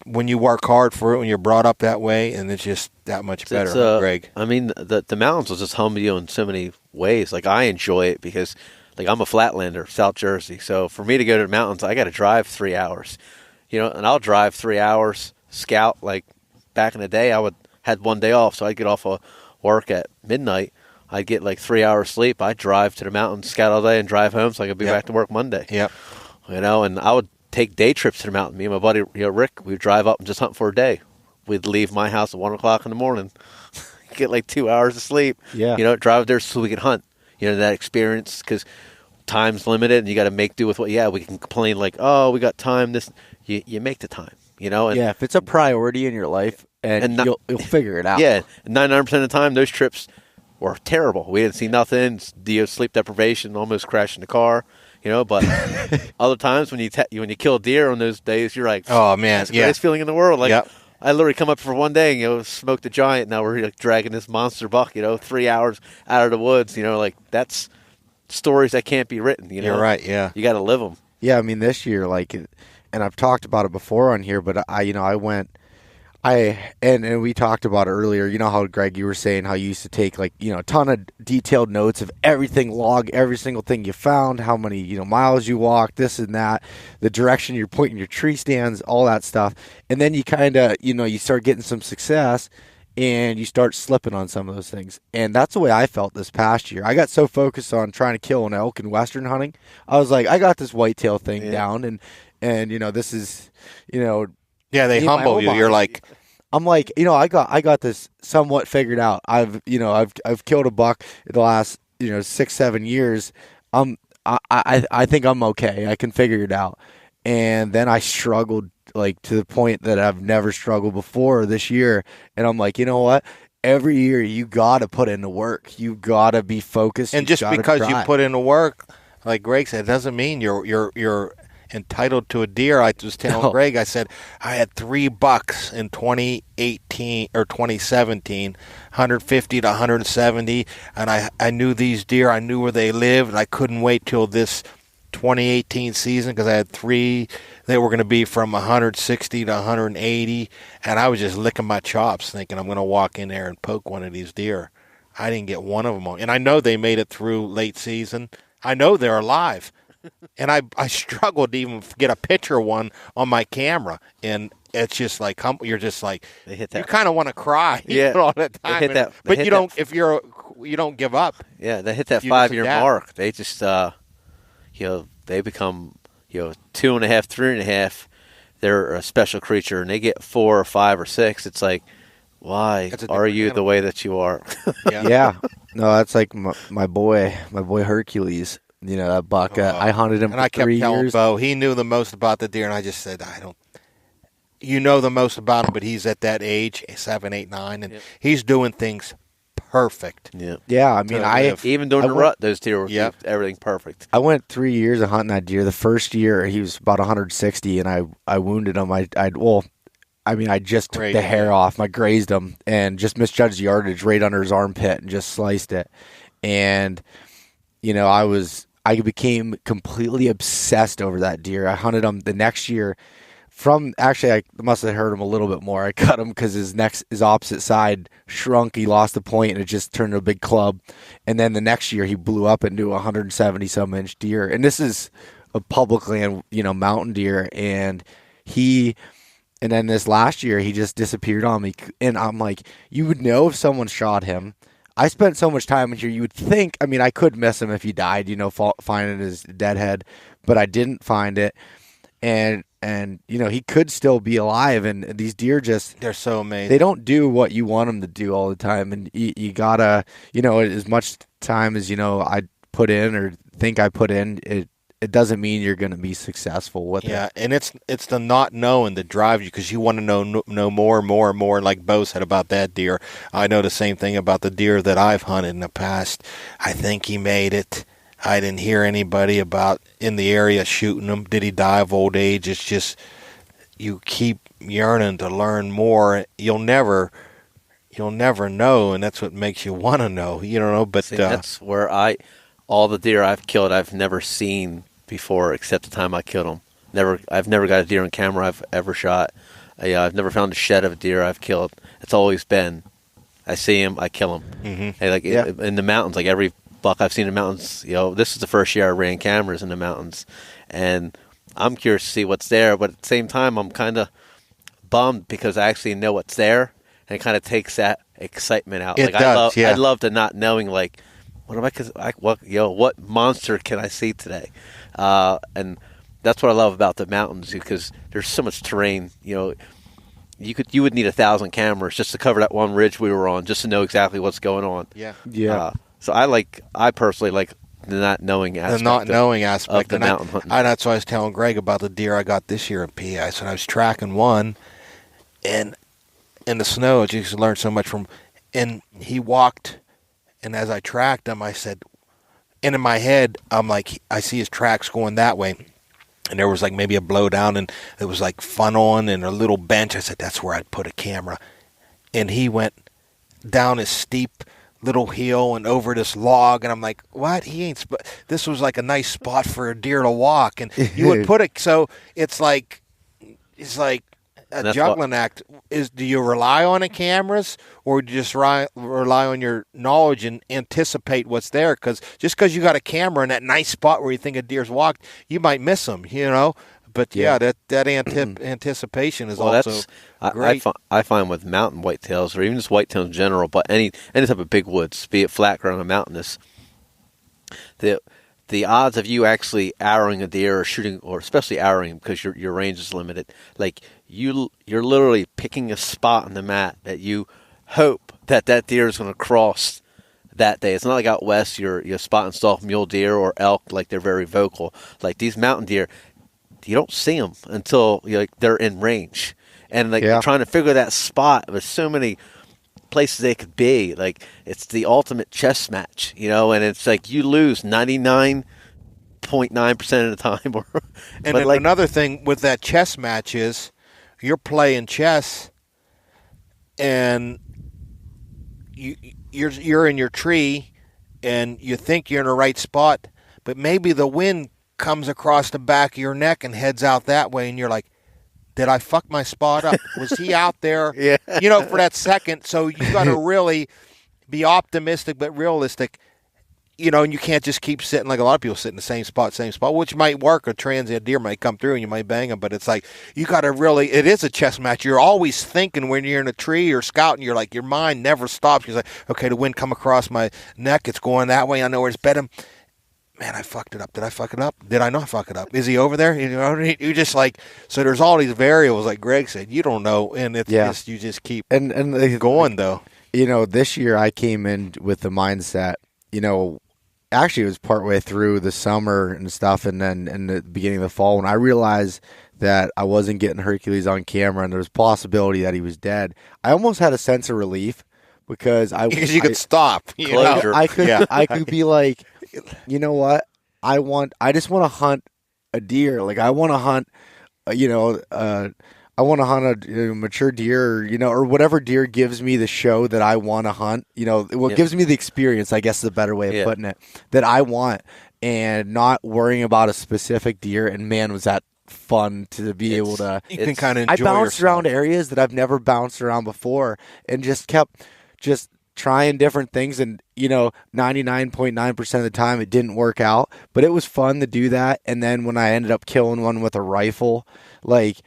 when you work hard for it, when you're brought up that way, and it's just that much better, Greg. I mean, the mountains will just humble you in so many ways. Like, I enjoy it because, like, I'm a flatlander, South Jersey, so for me to go to the mountains, I got to drive 3 hours, and I'll drive 3 hours, scout. Like, back in the day, had one day off, so I'd get off of work at midnight. I'd get like 3 hours sleep. I'd drive to the mountains, scout all day, and drive home so I could be back to work Monday. Yep. And I would take day trips to the mountain. Me and my buddy, Rick, we'd drive up and just hunt for a day. We'd leave my house at 1 o'clock in the morning, get like 2 hours of sleep. Yeah. Drive there so we could hunt. That experience, because time's limited and you got to make do with what. We can complain like, oh, we got time. You make the time. And if it's a priority in your life, and you'll figure it out. Yeah, 99% of the time, those trips were terrible. We didn't see nothing. Sleep deprivation, almost crashing the car. But other times when you kill a deer on those days, you're like, oh man, that's the greatest feeling in the world. Like, I literally come up for one day and smoked a giant. Now we're dragging this monster buck. 3 hours out of the woods. Like, that's stories that can't be written. You're right. Yeah, you got to live them. Yeah, I mean, this year, like, and I've talked about it before on here, but I went. And we talked about it earlier. How, Greg, you were saying how you used to take like, a ton of detailed notes of everything, log every single thing you found, how many, miles you walked, this and that, the direction you're pointing your tree stands, all that stuff. And then you kind of, you start getting some success and you start slipping on some of those things. And that's the way I felt this past year. I got so focused on trying to kill an elk in Western hunting. I was like, I got this whitetail thing down and this is, yeah, they humble you. You're like, I'm like, I got this somewhat figured out. I've killed a buck in the last 6-7 years. I think I'm okay. I can figure it out. And then I struggled like to the point that I've never struggled before this year. And I'm like, you know what? Every year you got to put in the work. You got to be focused. And just because you put in the work, like Greg said, doesn't mean you're entitled to a deer. I was telling Greg, I said, I had 3 bucks in 2018 or 2017, 150 to 170, and I knew these deer. I knew where they lived, and I couldn't wait till this 2018 season because I had 3. They were going to be from 160 to 180, and I was just licking my chops thinking I'm going to walk in there and poke one of these deer. I didn't get one of them on. And I know they made it through late season. I know they're alive. And I struggled to even get a picture of one on my camera. And it's just like, you're just like, They hit that. you kind of want to cry Yeah. all the time. hit that- they But hit you don't, if you don't give up. Yeah, they hit that You just 5-year adapt. mark. They just, they become, 2.5, 3.5. They're a special creature, and they get 4 or 5 or 6. It's like, why That's a are different you the animal. way that you are? Yeah. No, that's like my boy Hercules. That buck. I hunted him And for I kept 3 telling years. Bo, he knew the most about the deer, and I just said, I don't. You know the most about him, but he's at that age, 7, 8, 9, and Yep. he's doing things perfect. Yeah. Yeah, I mean, To I live. Even during I the went- rut, those deer were Yep. everything perfect. I went 3 years of hunting that deer. The first year he was about 160, and I wounded him. I just took Grazed the him, hair yeah. off. I grazed him and just misjudged the yardage right under his armpit and just sliced it. And I became completely obsessed over that deer. I hunted him the next year. I must have hurt him a little bit more. I cut him because his opposite side shrunk. He lost the point, and it just turned into a big club. And then the next year, he blew up into a 170 some inch deer. And this is a public land, mountain deer. And then this last year, he just disappeared on me. And I'm like, you would know if someone shot him. I spent so much time in here. You would think, I could miss him if he died, finding his dead head, but I didn't find it. And he could still be alive. And these deer They're so amazing. they don't do what you want them to do all the time. And you gotta, as much time as, I put in or think I put in, it doesn't mean you're going to be successful with it. Yeah, and it's the not knowing that drives you because you want to know more and more and more. Like Bo said about that deer, I know the same thing about the deer that I've hunted in the past. I think he made it. I didn't hear anybody about in the area shooting him. Did he die of old age? It's just you keep yearning to learn more. You'll never know, and that's what makes you want to know. But See, that's where all the deer I've killed, I've never seen before, except the time I killed them. I've never got a deer on camera I've ever shot. I've never found a shed of a deer I've killed. It's always been, I see him, I kill him. Mm-hmm. And in the mountains, like every buck I've seen in the mountains, this is the first year I ran cameras in the mountains, and I'm curious to see what's there. But at the same time, I'm kind of bummed because I actually know what's there, and it kind of takes that excitement out. It does, yeah. I love the not knowing, like, what monster can I see today? And that's what I love about the mountains because there's so much terrain. You would need 1,000 cameras just to cover that one ridge we were on, just to know exactly what's going on. yeah. So I personally like the not knowing aspect. The not knowing aspect of the and mountain hunting. That's why I was telling Greg about the deer I got this year in PA. I said I was tracking one, and in the snow, you just learn so much from. And he walked, and as I tracked him, I said, and in my head, I'm like, I see his tracks going that way. And there was like maybe a blowdown, and it was like funneling and a little bench. I said, that's where I'd put a camera. And he went down a steep little hill and over this log, and I'm like, what? This was like a nice spot for a deer to walk. And you would put it, so it's like a juggling act. Do you rely on the cameras, or do you just rely on your knowledge and anticipate what's there? Because just because you got a camera in that nice spot where you think a deer's walked, you might miss them, But that anticipation is also great. I find with mountain whitetails, or even just whitetails in general, but any type of big woods, be it flat ground or mountainous, the odds of you actually arrowing a deer or shooting, or especially arrowing him because your range is limited, like you're literally picking a spot on the mat that you hope that deer is going to cross that day. It's not like out west you're spotting stalk mule deer or elk, like they're very vocal. Like these mountain deer, you don't see them until they're in range, and you're trying to figure that spot. There's so many places they could be. Like it's the ultimate chess match, and it's like you lose 99.9% of the time. And then another thing with that chess match is you're playing chess, and you're in your tree, and you think you're in the right spot, but maybe the wind comes across the back of your neck and heads out that way, and you're like, did I fuck my spot up? Was he out there, for that second? So you got to really be optimistic but realistic, and you can't just keep sitting like a lot of people sit in the same spot, which might work. A transient deer might come through and you might bang them, but it's like you got to really, it is a chess match. You're always thinking when you're in a tree or scouting, you're like, your mind never stops. You're like, okay, the wind come across my neck, it's going that way, I know where it's bedding. Man, I fucked it up. Did I fuck it up? Did I not fuck it up? Is he over there? You just like, so there's all these variables, like Greg said, you don't know, and it's just, you just keep and going, though. This year I came in with the mindset, actually it was partway through the summer and stuff, and then in the beginning of the fall when I realized that I wasn't getting Hercules on camera and there was a possibility that he was dead. I almost had a sense of relief because you could stop. Closure. I could be like, you know what? I just want to hunt a deer. Like I want to hunt, I want to hunt a mature deer, or whatever deer gives me the show that I want to hunt. Gives me the experience, I guess is a better way of putting it, that I want, and not worrying about a specific deer. And man, was that fun to be able to. You can kind of enjoy I bounced yourself around areas that I've never bounced around before, and just kept trying different things, and 99.9% of the time it didn't work out, but it was fun to do that. And then when I ended up killing one with a rifle, like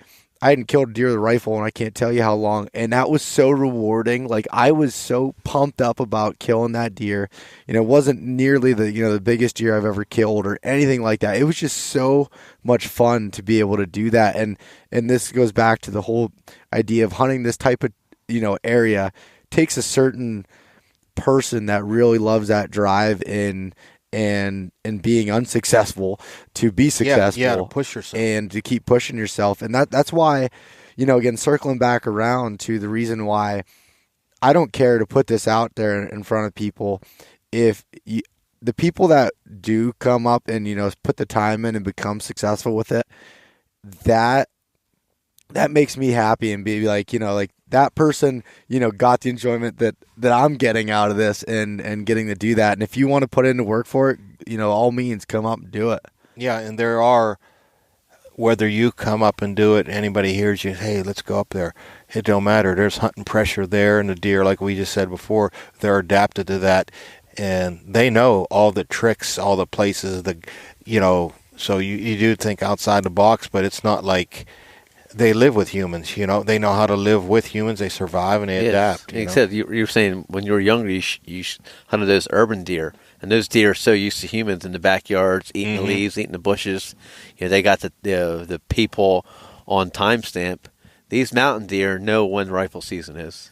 I hadn't killed a deer with a rifle and I can't tell you how long, and that was so rewarding. Like I was so pumped up about killing that deer. It wasn't nearly the biggest deer I've ever killed or anything like that. It was just so much fun to be able to do that. And this goes back to the whole idea of hunting this type of area. Takes a certain person that really loves that drive and being unsuccessful to be successful, to push yourself and to keep pushing yourself. And that's why, again, circling back around to the reason why I don't care to put this out there in front of people. If the people that do come up and, put the time in and become successful with it, that makes me happy and be like, like that person, got the enjoyment that I'm getting out of this and getting to do that. And if you want to put in the work for it, all means come up and do it. Yeah. And there are, whether you come up and do it, anybody hears you, hey, let's go up there. It don't matter. There's hunting pressure there, and the deer, like we just said before, they're adapted to that. And they know all the tricks, all the places, so you do think outside the box, but it's not like they live with humans, They know how to live with humans. They survive and they adapt. Except you're saying when you were younger, you hunted those urban deer, and those deer are so used to humans in the backyards, eating the leaves, eating the bushes. They got the people on timestamp. These mountain deer know when rifle season is.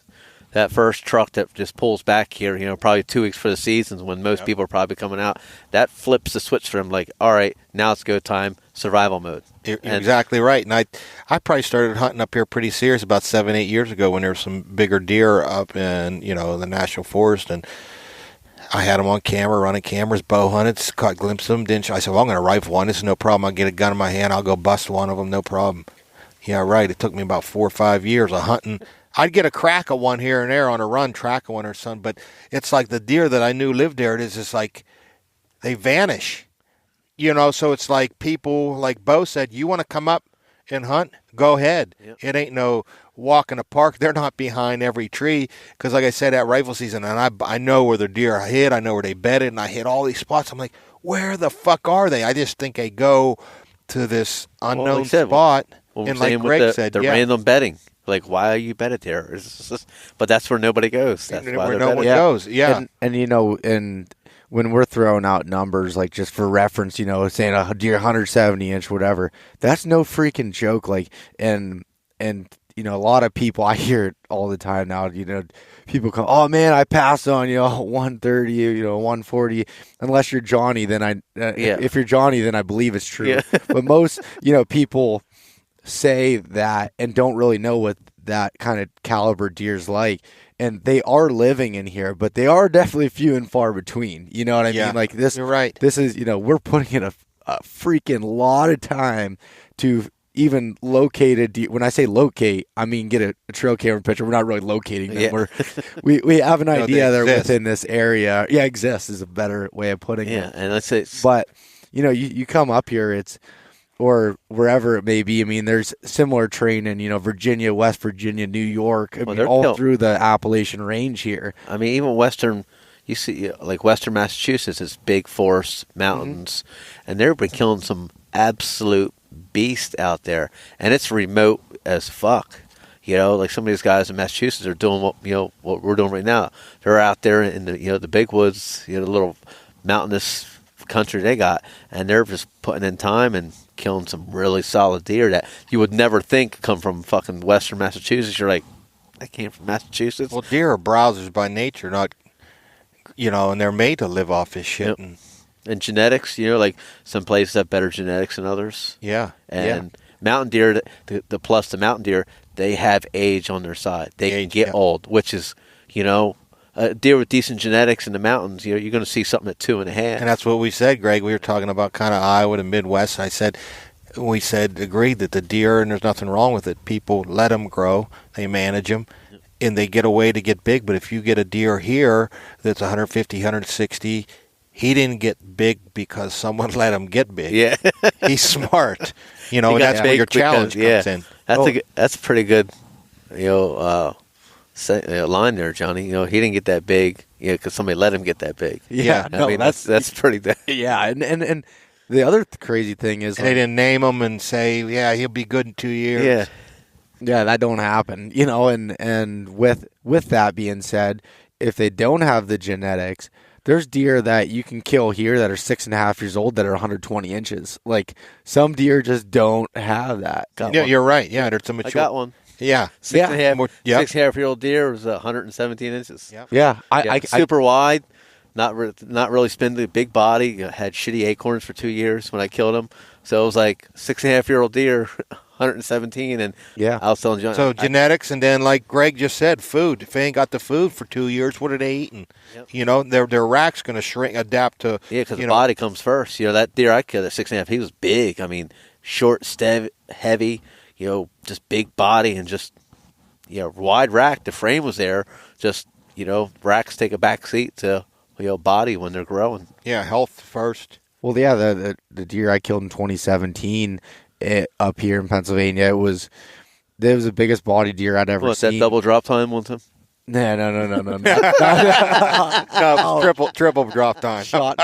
That first truck that just pulls back here, probably 2 weeks for the seasons when most people are probably coming out, that flips the switch for them like, all right, now it's go time, survival mode. You're exactly right. And I probably started hunting up here pretty serious about 7-8 years ago when there were some bigger deer up in, the national forest. And I had them on camera, running cameras, bow hunted, caught glimpses of them. I said, well, I'm going to rifle one. This is no problem. I'll get a gun in my hand. I'll go bust one of them. No problem. Yeah, right. It took me about 4 or 5 years of hunting. I'd get a crack of one here and there on a run, track of one or something, but it's like the deer that I knew lived there, it is just like they vanish. So it's like people, like Bo said, you want to come up and hunt? Go ahead. Yep. It ain't no walk in the park. They're not behind every tree because, like I said, at rifle season, and I know where the deer I hit, I know where they bedded, and I hit all these spots. I'm like, where the fuck are they? I just think they go to this unknown spot. And like Greg said, the random bedding. Like, why are you bedded there? But that's where nobody goes. That's where no one goes. Yeah. And and when we're throwing out numbers, like just for reference, saying a deer 170 inch, whatever, that's no freaking joke. Like, and a lot of people, I hear it all the time now, people come, oh man, I passed on, 130, 140, unless you're Johnny, then if you're Johnny, then I believe it's true. Yeah. But most, people say that and don't really know what that kind of caliber deer's like, and they are living in here, but they are definitely few and far between. You know what I mean? Like this, you're right. This is, we're putting in a freaking lot of time to even locate a deer. When I say locate, I mean get a trail camera picture. We're not really locating them. Yeah. We have an idea they're within this area. Yeah, exists is a better way of putting it. Yeah, and let's say, but you come up here, or wherever it may be. I mean, there's similar terrain in, Virginia, West Virginia, New York. I mean, all through the Appalachian Range here. I mean, even you see, like Western Massachusetts is big forests, mountains, and they've been killing some absolute beast out there. And it's remote as fuck. Like some of these guys in Massachusetts are doing what we're doing right now. They're out there in the big woods, the little mountainous country they got, and they're just putting in time and killing some really solid deer that you would never think come from fucking Western Massachusetts. You're like, I came from Massachusetts. Well, deer are browsers by nature, not, and they're made to live off this shit. Yep. And genetics, like some places have better genetics than others. Yeah. And mountain deer, the plus the mountain deer, they have age on their side. They can get old, which is, a deer with decent genetics in the mountains, you're going to see something at 2.5. And that's what we said, Greg. We were talking about kind of Iowa to Midwest. We agreed that the deer, and there's nothing wrong with it. People let them grow, they manage them, and they get away to get big. But if you get a deer here that's 150, 160, he didn't get big because someone let him get big. Yeah. He's smart. And that's where your challenge comes in. That's pretty good, line there, Johnny. He didn't get that big, because somebody let him get that big. Yeah, I mean, that's pretty. Yeah, and the other crazy thing is they didn't name him and say, yeah, he'll be good in 2 years. Yeah, that don't happen. And with that being said, if they don't have the genetics, there's deer that you can kill here that are 6.5 years old that are 120 inches. Like some deer just don't have that. You're right. Yeah, there's a mature. I got one. Yeah. 6.5-year-old deer was 117 inches. Yep. Yeah. Super wide, not really spindly, big body. Had shitty acorns for 2 years when I killed him. So it was like 6.5-year-old deer, 117, and I was telling John. So genetics, and then like Greg just said, food. If they ain't got the food for 2 years, what are they eating? Yep. Their rack's going to shrink, adapt to. Yeah, because the body comes first. That deer I killed at 6.5, he was big. I mean, short, heavy. Just big body and just, wide rack. The frame was there. Just, racks take a back seat to, body when they're growing. Yeah, health first. Well, yeah, the deer I killed in 2017 up here in Pennsylvania, it was the biggest body deer I'd ever seen. That double drop time one time? No. No, triple drop time. Shot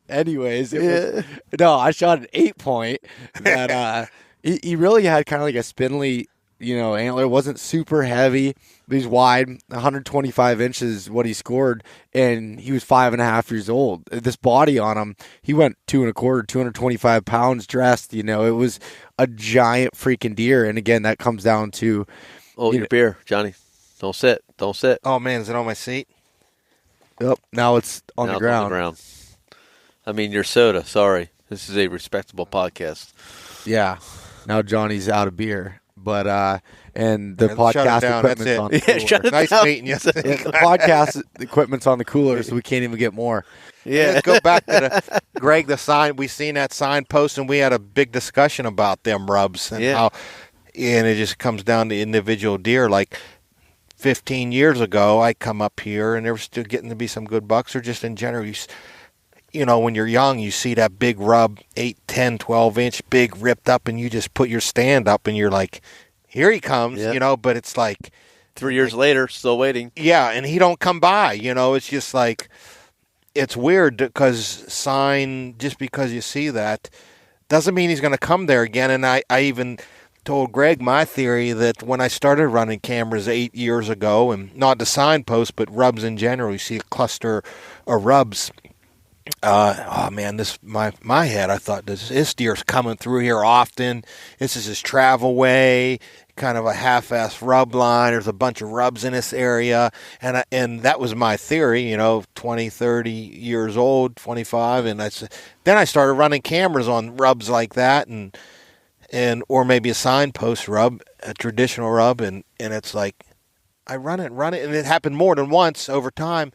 anyways, I shot an 8-point that he really had kind of like a spindly, antler. It wasn't super heavy, but he's wide, 125 inches what he scored, and he was 5.5 years old. This body on him, he went 2.25, 225 pounds dressed. It was a giant freaking deer. And again, that comes down to your beer, Johnny. Don't sit. Oh man, is it on my seat? Yep. Now it's on the ground. I mean, your soda. Sorry, this is a respectable podcast. Yeah. Now Johnny's out of beer, but and the podcast equipment's on the cooler. Nice meeting you. The podcast equipment's on the cooler, so we can't even get more. Yeah. Let's go back to Greg, the sign. We seen that signpost, and we had a big discussion about them rubs and how, and it just comes down to individual deer. Like 15 years ago, I come up here, and there was still getting to be some good bucks, or just in general, when you're young, you see that big rub, 8, 10, 12-inch, big, ripped up, and you just put your stand up, and you're like, here he comes, but it's like 3 years later, still waiting. Yeah, and he don't come by, it's just like, it's weird because just because you see that, doesn't mean he's going to come there again. And I even told Greg my theory that when I started running cameras 8 years ago, and not the signpost, but rubs in general, you see a cluster of rubs. Oh man, this my head. I thought this deer's coming through here often. This is his travel way, kind of a half-ass rub line. There's a bunch of rubs in this area, and that was my theory. 20, 30 years old, 25, and then I started running cameras on rubs like that, and or maybe a signpost rub, a traditional rub, and it's like I run it, and it happened more than once over time.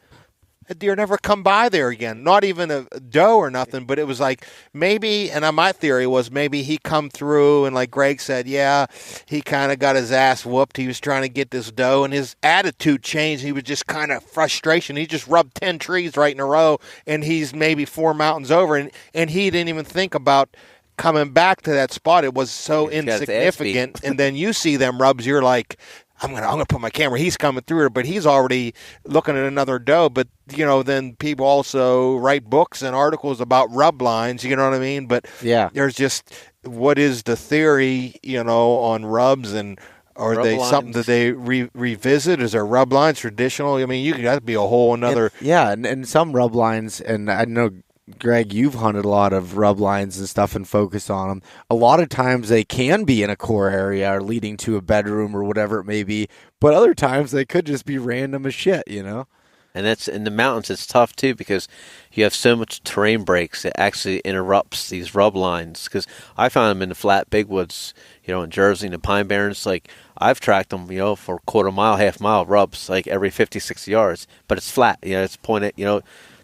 a deer never come by there again. Not even a doe or nothing, but it was like maybe, and my theory was maybe he come through and like Greg said, yeah, he kind of got his ass whooped. He was trying to get this doe and his attitude changed. He was just kind of frustration. He just rubbed 10 trees right in a row and he's maybe 4 mountains over and he didn't even think about coming back to that spot. It was so insignificant. And then you see them rubs, you're like, I'm gonna put my camera. He's coming through it, but he's already looking at another doe. But then people also write books and articles about rub lines. You know what I mean? But yeah, there's just what is the theory? On rubs and are rub they lines. something that they revisit? Is there rub lines traditional? I mean, that'd be a whole another. And some rub lines, and I know. Greg, you've hunted a lot of rub lines and stuff and focused on them. A lot of times they can be in a core area or leading to a bedroom or whatever it may be, but other times they could just be random as shit, And that's in the mountains. It's tough too because you have so much terrain breaks. It actually interrupts these rub lines. Because I found them in the flat big woods, in Jersey and the Pine Barrens. Like I've tracked them, for quarter mile, half mile rubs, like every 50, 60 yards. But it's flat. It's pointed.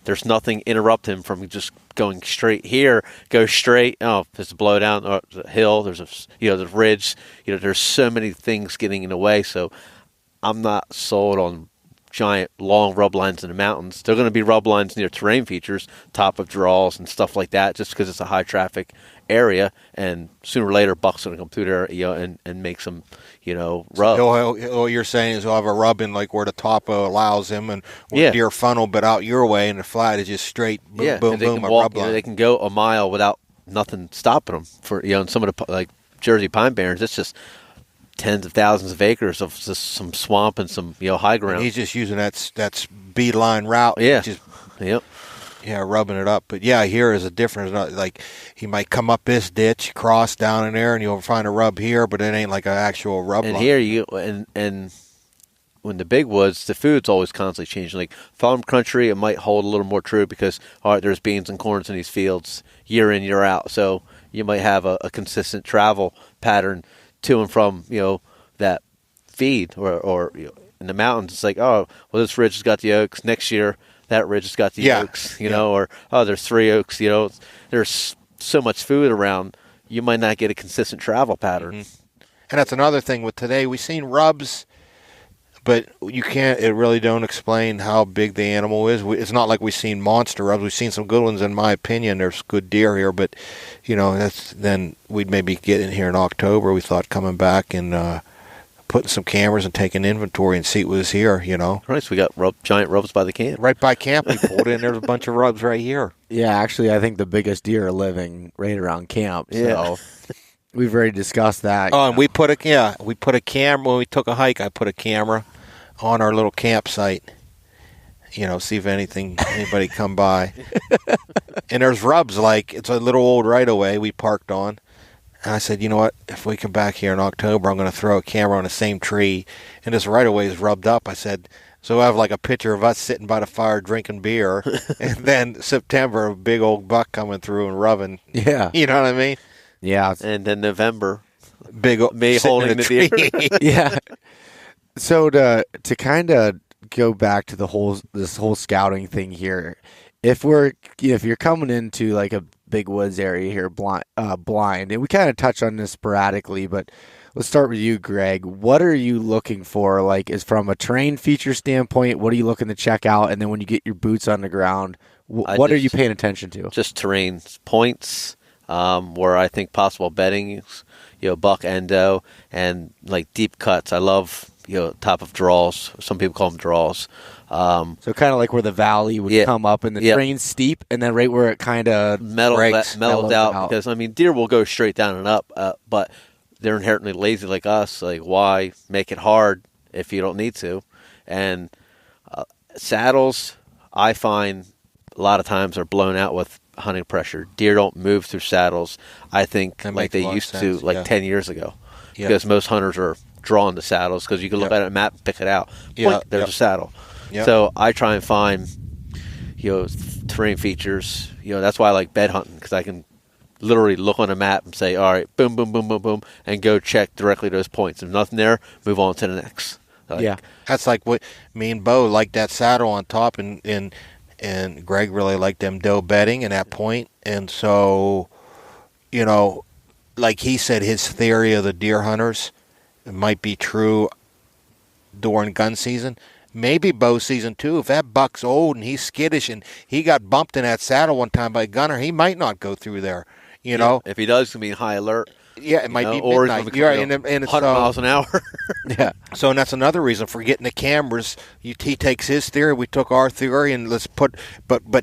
There's nothing interrupting him from just going straight here. Go straight. Oh, there's a blowdown, or there's a hill. There's the ridge. There's so many things getting in the way. So I'm not sold on giant long rub lines in the mountains. They're going to be rub lines near terrain features, top of draws and stuff like that, just because it's a high traffic area. And sooner or later, buck's going to come through there, and make some, rub. All you're saying is he'll have a rub in like where the topo allows him and deer funnel, but out your way and the flat is just straight boom, boom, boom, a rub line. They can go a mile without nothing stopping them. For in some of the like Jersey Pine Barrens, it's just tens of thousands of acres of just some swamp and some high ground. And he's just using that beeline route. Yeah. Yep. Yeah, rubbing it up. But yeah, here is a difference. Like he might come up this ditch, cross down in there, and you'll find a rub here, but it ain't like an actual rub line. And here and when the big woods, the food's always constantly changing. Like farm country, it might hold a little more true because there's beans and corns in these fields year in, year out. So you might have a consistent travel pattern to and from that feed or in the mountains. It's like, oh, well, this ridge has got the oaks. Next year that ridge has got the oaks, or there's 3 oaks. There's so much food around, you might not get a consistent travel pattern. Mm-hmm. And that's another thing with today. We've seen rubs, but it really don't explain how big the animal is. It's not like we've seen monster rubs. We've seen some good ones, in my opinion. There's good deer here, but then we'd maybe get in here in October. We thought coming back and putting some cameras and taking inventory and see what was here. Right, so we got giant rubs by the camp. Right by camp, we pulled in. There's a bunch of rubs right here. Yeah, actually, I think the biggest deer are living right around camp. So we've already discussed that. Oh, and we put a camera when we took a hike. I put a camera on our little campsite. See if anybody come by. And there's rubs, like it's a little old right away we parked on. And I said, you know what? If we come back here in October, I'm going to throw a camera on the same tree, and this right away is rubbed up. I said, so I have like a picture of us sitting by the fire drinking beer, and then September, a big old buck coming through and rubbing. Yeah, you know what I mean? Yeah. And then November, me holding the deer. Yeah. So to kind of go back to this whole scouting thing here, if you're coming into like a big woods area here blind, and we kind of touch on this sporadically, but let's start with you, Greg. What are you looking for? Like, is from a terrain feature standpoint, what are you looking to check out? And then when you get your boots on the ground, what are you paying attention to? Just terrain points, where I think possible bedding, buck endo, and like deep cuts. I love top of draws. Some people call them draws. So kind of like where the valley would come up and the terrain's steep, and then right where it kind of mellowed out. Because deer will go straight down and up, but they're inherently lazy like us. Like, why make it hard if you don't need to? And saddles, I find a lot of times are blown out with hunting pressure. Deer don't move through saddles, I think, like they used to 10 years ago. Yeah. Because most hunters are drawn to saddles because you can look at a map and pick it out. There's a saddle. Yep. So I try and find, terrain features. That's why I like bed hunting, because I can literally look on a map and say, all right, boom, boom, boom, boom, boom, and go check directly those points. If nothing there, move on to the next. Like, That's like what me and Bo liked, that saddle on top, and Greg really liked them doe bedding and that point. And so, like he said, his theory of the deer hunters might be true during gun season. Maybe bow season too. If that buck's old and he's skittish and he got bumped in that saddle one time by a gunner, he might not go through there. If he does, it's gonna be high alert. Yeah, it might be or midnight. You're right, and it's 100 miles an hour. Yeah. So, and that's another reason for getting the cameras. He takes his theory, we took our theory, and let's but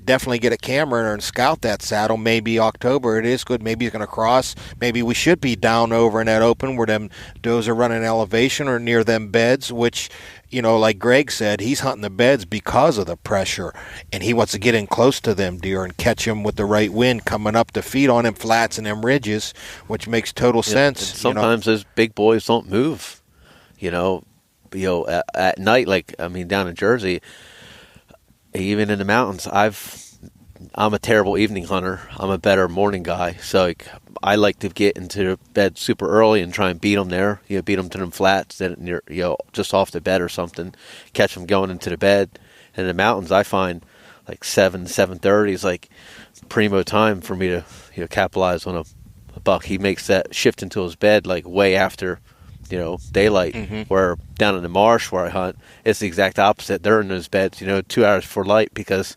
definitely get a camera in there and scout that saddle. Maybe October, it is good. Maybe he's going to cross. Maybe we should be down over in that open where them does are running elevation or near them beds, which, like Greg said, he's hunting the beds because of the pressure, and he wants to get in close to them deer and catch them with the right wind coming up to feed on them flats and them ridges, which makes total sense. Sometimes those big boys don't move. At night, down in Jersey, even in the mountains, I'm a terrible evening hunter. I'm a better morning guy. So I like to get into bed super early and try and beat them there. Beat them to them flats, then near, just off the bed or something. Catch them going into the bed. And in the mountains, I find 7:30 is like primo time for me to capitalize on a buck. He makes that shift into his bed way after daylight. Mm-hmm. Where down in the marsh where I hunt, it's the exact opposite. They're in those beds 2 hours before light because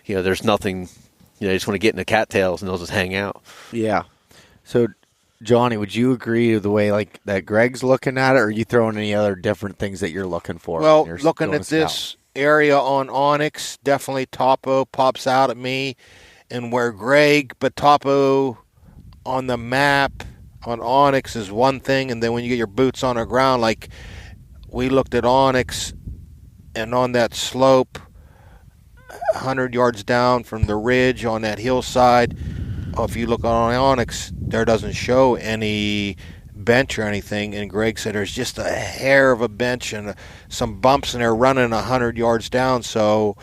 there's nothing. They just want to get in the cattails and they'll just hang out. Yeah. So, Johnny, would you agree with the way that Greg's looking at it, or are you throwing any other different things that you're looking for? Well, looking at this area on Onyx, definitely Topo pops out at me, and where but Topo on the map on Onyx is one thing, and then when you get your boots on the ground, like we looked at Onyx, and on that slope, 100 yards down from the ridge on that hillside, if you look on Onyx, there doesn't show any bench or anything, and Greg said there's just a hair of a bench and some bumps, and they're running 100 yards down. So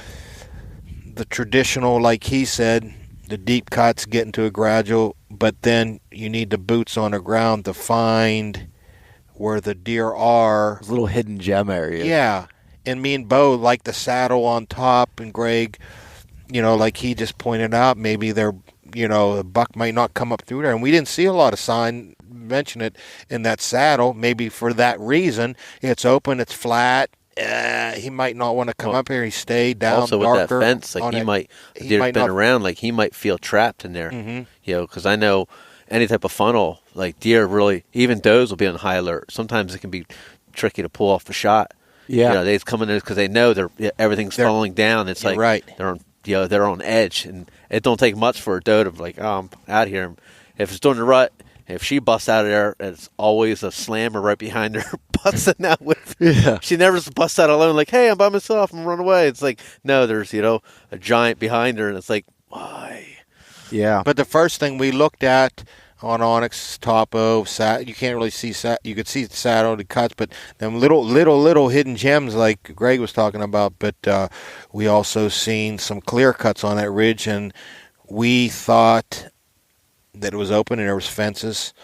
the traditional, like he said, the deep cuts get into a gradual, but then you need the boots on the ground to find where the deer are. Those little hidden gem areas. Yeah, and me and Bo like the saddle on top, and Greg, like he just pointed out, maybe they're, the buck might not come up through there, and we didn't see a lot of sign mention it in that saddle. Maybe for that reason, it's open, it's flat. He might not want to come up here. He stayed down also darker. With that fence, he might been around, he might feel trapped in there. Mm-hmm. Because I know any type of funnel, deer really, even does will be on high alert. Sometimes it can be tricky to pull off a shot. Yeah, they come in there because they know everything's falling down. It's right. They're on, they're on edge, and it don't take much for a doe to I'm out here. If it's during the rut, if she busts out of there, it's always a slammer right behind her, busting out with. Yeah. She never just busts out alone. Hey, I'm by myself. I'm run away. It's no, there's a giant behind her, and it's why? Yeah. But the first thing we looked at on Onyx, Topo, you can't really see you could see the saddle, the cuts, but them little hidden gems like Greg was talking about. But we also seen some clear cuts on that ridge, and we thought that it was open and there was fences,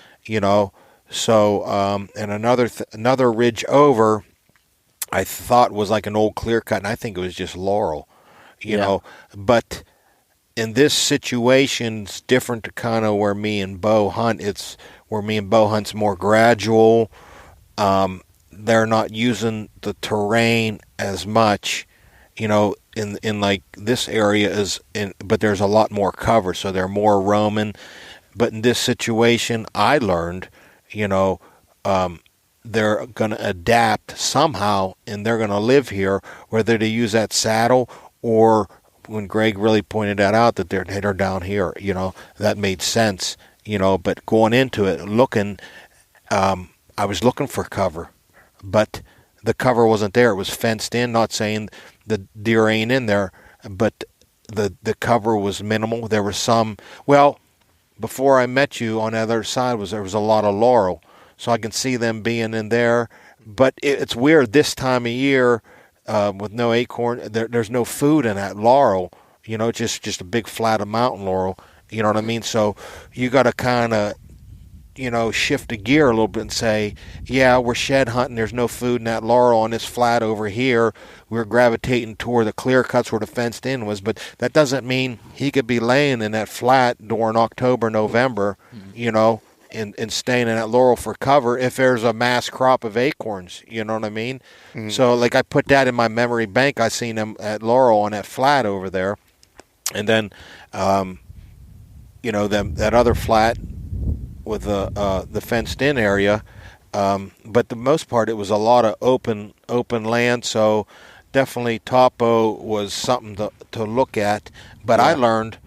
So and another ridge over, I thought was like an old clear cut, and I think it was just laurel, you know. But in this situation, it's different to kind of where me and Bo hunt. It's where me and Bo hunt's more gradual. They're not using the terrain as much, in like this area but there's a lot more cover, so they're more roaming. But in this situation, I learned, they're going to adapt somehow, and they're going to live here, whether they use that saddle or when Greg really pointed that out, that they're down here, that made sense, But going into it, looking, I was looking for cover, but the cover wasn't there. It was fenced in, not saying the deer ain't in there, but the cover was minimal. There was some, before I met you on the other side there was a lot of laurel, so I can see them being in there. But it's weird this time of year with no acorn. There's no food in that laurel. Just a big flat of mountain laurel. You know what I mean? So you got to kind of shift the gear a little bit and say, yeah, we're shed hunting. There's no food in that laurel on this flat over here. We're gravitating toward the clear cuts where the fenced in was. But that doesn't mean he could be laying in that flat during October, November, and staying in that laurel for cover if there's a mass crop of acorns. You know what I mean? Mm-hmm. So, like, I put that in my memory bank. I seen him at laurel on that flat over there. And then, that other flat with the fenced-in area, but the most part it was a lot of open land. So definitely topo was something to look at. But I learned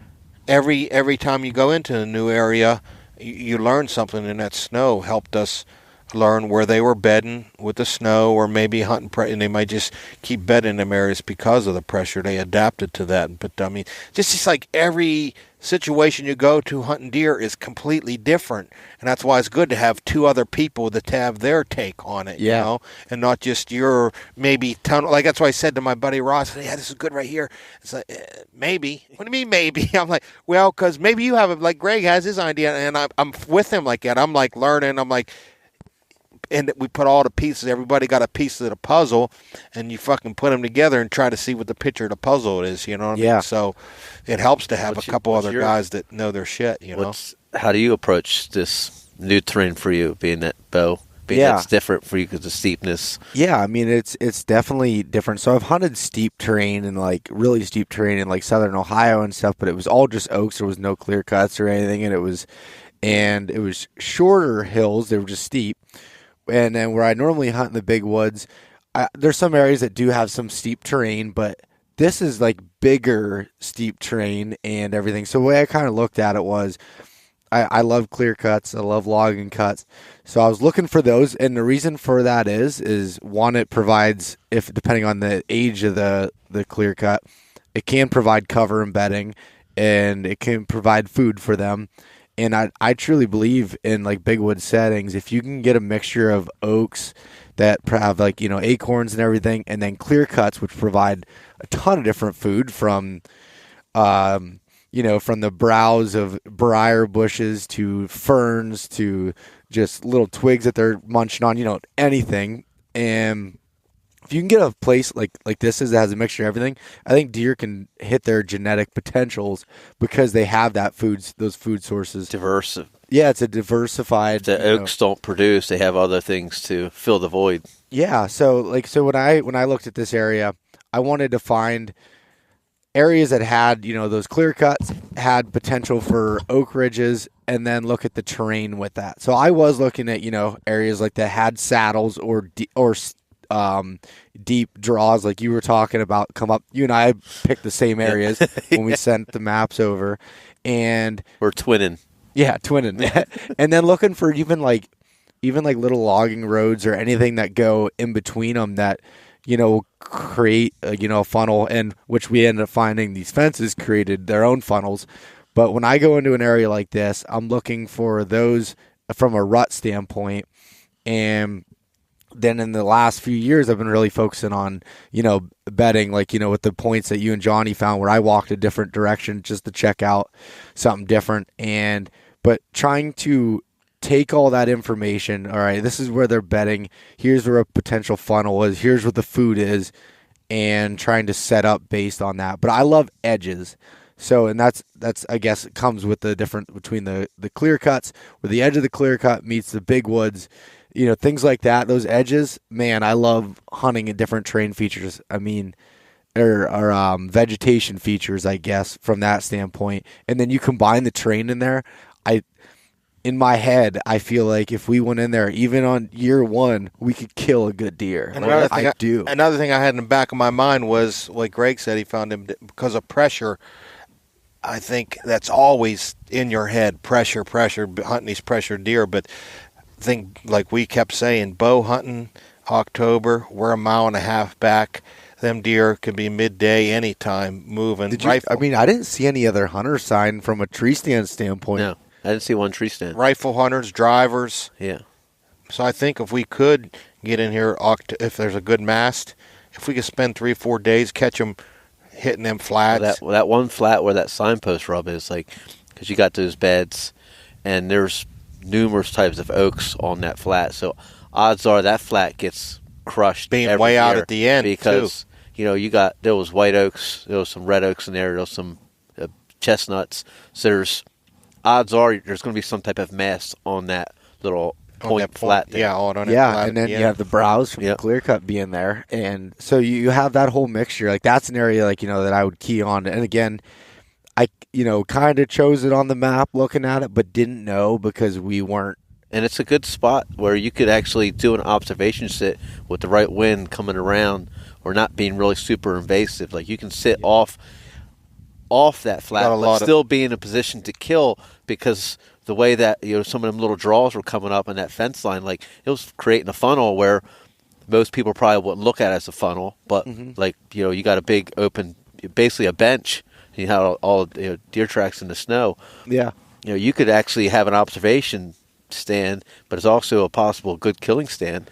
every time you go into a new area, you learn something, and that snow helped us learn where they were bedding with the snow, or maybe hunting, and they might just keep bedding in them areas because of the pressure. They adapted to that. But I mean, just like every situation you go to hunting deer is completely different, and that's why it's good to have two other people that have their take on it, and not just your maybe tunnel. Like, that's why I said to my buddy Ross, "Yeah, this is good right here." It's like, maybe. What do you mean maybe? I'm like, well, because maybe you have it. Like Greg has his idea, and I'm with him like that. I'm like learning. I'm like. And we put all the pieces. Everybody got a piece of the puzzle, and you fucking put them together and try to see what the picture of the puzzle is. You know what I mean? So it helps to have a couple other guys that know their shit. How do you approach this new terrain for you, being that bow? It's different for you because of steepness. Yeah, I mean it's definitely different. So I've hunted steep terrain and like really steep terrain in like southern Ohio and stuff, but it was all just oaks. There was no clear cuts or anything, and it was shorter hills. They were just steep. And then where I normally hunt in the big woods, there's some areas that do have some steep terrain, but this is like bigger steep terrain and everything. So the way I kind of looked at it was, I love clear cuts. I love logging cuts. So I was looking for those, and the reason for that is one, it provides, if depending on the age of the clear cut, it can provide cover and bedding, and it can provide food for them. And I truly believe in like big wood settings, if you can get a mixture of oaks that have like, acorns and everything, and then clear cuts, which provide a ton of different food from the browse of briar bushes to ferns to just little twigs that they're munching on, anything. And if you can get a place like this that has a mixture of everything, I think deer can hit their genetic potentials because they have those food sources. Diverse. Yeah, it's a diversified. If the oaks don't produce, they have other things to fill the void. Yeah, so when I looked at this area, I wanted to find areas that had those clear cuts, had potential for oak ridges, and then look at the terrain with that. So I was looking at areas like that had saddles or deep draws like you were talking about come up. You and I picked the same areas when we sent the maps over, and we're twinning. Yeah, twinning. And then looking for even like little logging roads or anything that go in between them that will create a funnel, and which we ended up finding these fences created their own funnels. But when I go into an area like this, I'm looking for those from a rut standpoint. And then in the last few years, I've been really focusing on, bedding, like, with the points that you and Johnny found where I walked a different direction just to check out something different. But trying to take all that information, all right, this is where they're bedding, here's where a potential funnel is, here's what the food is, and trying to set up based on that. But I love edges. So, and that's I guess it comes with the difference between the clear cuts, where the edge of the clear cut meets the big woods, things like that. Those edges, man, I love hunting in different terrain features. I mean, or vegetation features, I guess, from that standpoint. And then you combine the terrain in there. In my head, I feel like if we went in there, even on year one, we could kill a good deer. Another thing I had in the back of my mind was, like Greg said, he found him because of pressure. I think that's always in your head, pressure, hunting these pressure deer. But I think, like we kept saying, bow hunting, October, we're a mile and a half back. Them deer could be midday anytime moving. I didn't see any other hunter sign from a tree stand standpoint. No, I didn't see one tree stand. Rifle hunters, drivers. Yeah. So I think if we could get in here, if there's a good mast, if we could spend 3-4 days, catch them hitting them flats. That one flat where that signpost rub is, like, because you got those beds, and there's numerous types of oaks on that flat. So odds are that flat gets crushed Being every way out year at the end, because there was white oaks, there was some red oaks in there was some chestnuts. So there's odds are there's going to be some type of mass on that little point flat there. And then you have the browse from the clear cut being there, and so you have that whole mixture. Like that's an area that I would key on. And again, I kind of chose it on the map looking at it, but didn't know because we weren't. And it's a good spot where you could actually do an observation sit with the right wind coming around, or not being really super invasive. Like you can sit off that flat, but still be in a position to kill, because the way that some of them little draws were coming up on that fence line, like it was creating a funnel where most people probably wouldn't look at it as a funnel, but you got a big open, basically a bench. You have all deer tracks in the snow. Yeah, you could actually have an observation stand, but it's also a possible good killing stand.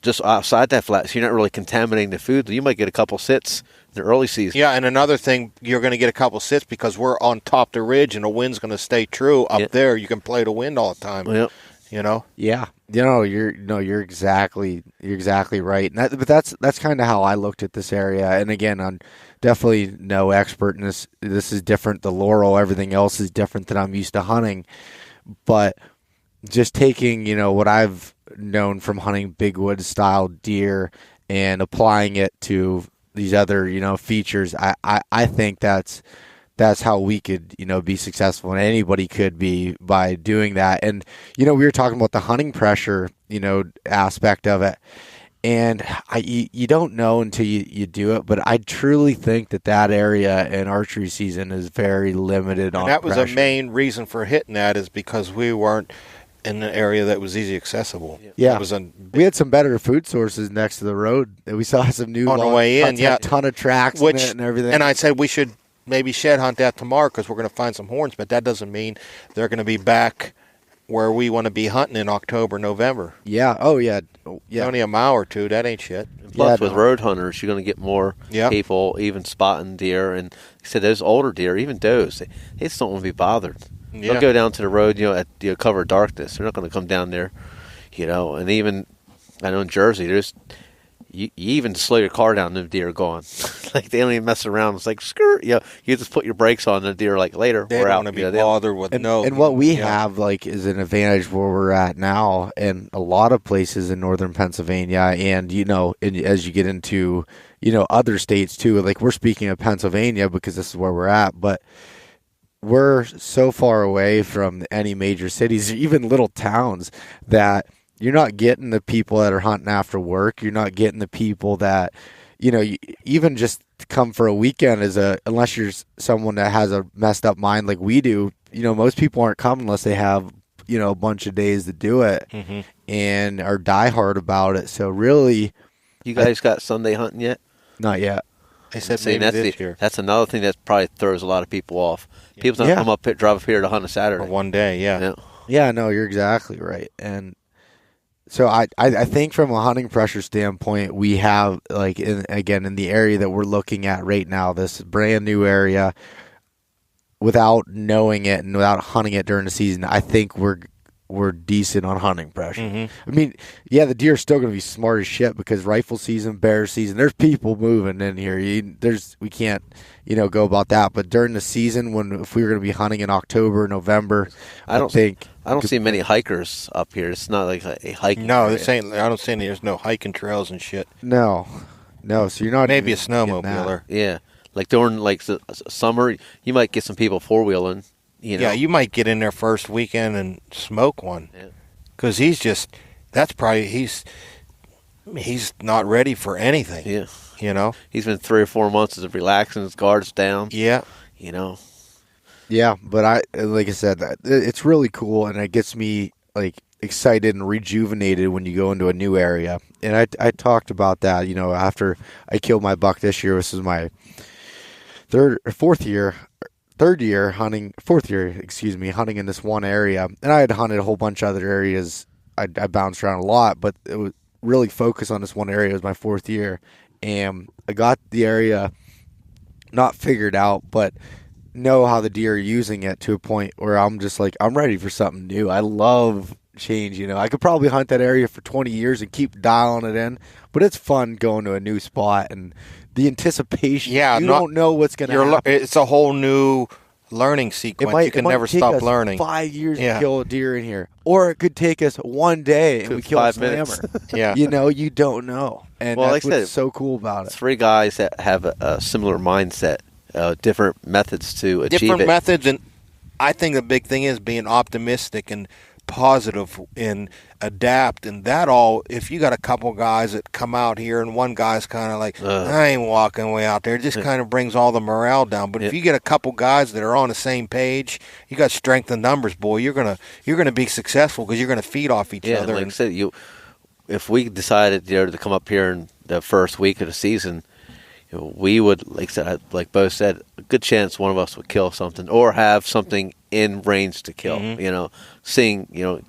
Just outside that flat, so you're not really contaminating the food. You might get a couple sits in the early season. Yeah, and another thing, you're going to get a couple sits because we're on top of the ridge, and the wind's going to stay true up there. You can play the wind all the time. Yep. Yeah. You're exactly right. And but that's kind of how I looked at this area. And again, I'm definitely no expert in this. This is different. The laurel, everything else is different than I'm used to hunting. But just taking, what I've known from hunting big wood style deer and applying it to these other, features, I think that's how we could, be successful, and anybody could be by doing that. And, we were talking about the hunting pressure, aspect of it. And you don't know until you do it, but I truly think that area in archery season is very limited on that was pressure. a main reason for hitting that, is because we weren't in an area that was easy accessible. Yeah, we had some better food sources next to the road. We saw some new on the way in, a ton of tracks in it and everything. And I said we should maybe shed hunt that tomorrow because we're going to find some horns, but that doesn't mean they're going to be back where we want to be hunting in October, November. Yeah. Oh, yeah. Only a mile or two. That ain't shit. Plus, with road hunters, you're going to get more people even spotting deer. And like I said, those older deer, even does, they just don't want to be bothered. Yeah. They'll go down to the road, at cover of darkness. They're not going to come down there, And even, I know in Jersey, there's you even slow your car down, the deer are gone. Like they don't even mess around. It's like skirt. You just put your brakes on, the deer like later. They don't want to be bothered with And what we have is an advantage where we're at now, in a lot of places in northern Pennsylvania, and as you get into other states too. Like we're speaking of Pennsylvania because this is where we're at, but we're so far away from any major cities, even little towns, that you're not getting the people that are hunting after work. You're not getting the people that, even just come for a weekend unless you're someone that has a messed up mind like we do. Most people aren't coming unless they have, a bunch of days to do it and are diehard about it. So really, you guys got Sunday hunting yet? Not yet. They said maybe this year. That's another thing that probably throws a lot of people off. People don't come drive up here to hunt a Saturday. For one day, Yeah, no, you're exactly right. And so I think from a hunting pressure standpoint, we have, in the area that we're looking at right now, this brand new area, without knowing it and without hunting it during the season, I think we're decent on hunting pressure. I mean, the deer are still going to be smart as shit because rifle season, bear season, there's people moving in here. We can't, go about that. But during the season, if we were going to be hunting in October, November, I don't see many hikers up here. It's not like a hiking. No, area. I don't see any. There's no hiking trails and shit. No. So you're not maybe a snowmobiler. Yeah, like during the summer, you might get some people four wheeling. Yeah, you might get in there first weekend and smoke one. Because he's not ready for anything. Yeah. He's been 3 or 4 months of relaxing, his guard's down. Yeah. Yeah, but like I said, it's really cool, and it gets me excited and rejuvenated when you go into a new area. And I talked about that, after I killed my buck this year. This is my fourth year hunting in this one area. And I had hunted a whole bunch of other areas. I bounced around a lot, but it was really focused on this one area. It was my 4th year. And I got the area not figured out, but know how the deer are using it to a point where I'm just like, I'm ready for something new. I love change. I could probably hunt that area for 20 years and keep dialing it in, but it's fun going to a new spot and the anticipation. Yeah, you don't know what's going to happen. It's a whole new learning sequence. You can never stop learning. 5 years to kill a deer in here, or it could take us one day and we kill a 5 minutes. slammer. You don't know, and that's what's so cool about it. 3 guys that have a similar mindset, different methods to achieve different it. methods, and I think the big thing is being optimistic and positive and adapt, and that all. If you got a couple guys that come out here and one guy's kind of like, I ain't walking way out there, it just kind of brings all the morale down. But if you get a couple guys that are on the same page, you got strength in numbers, boy. You're gonna be successful because you're gonna feed off each other. Like I said, if we decided to come up here in the first week of the season, we would, like Bo said, a good chance one of us would kill something or have something in range to kill.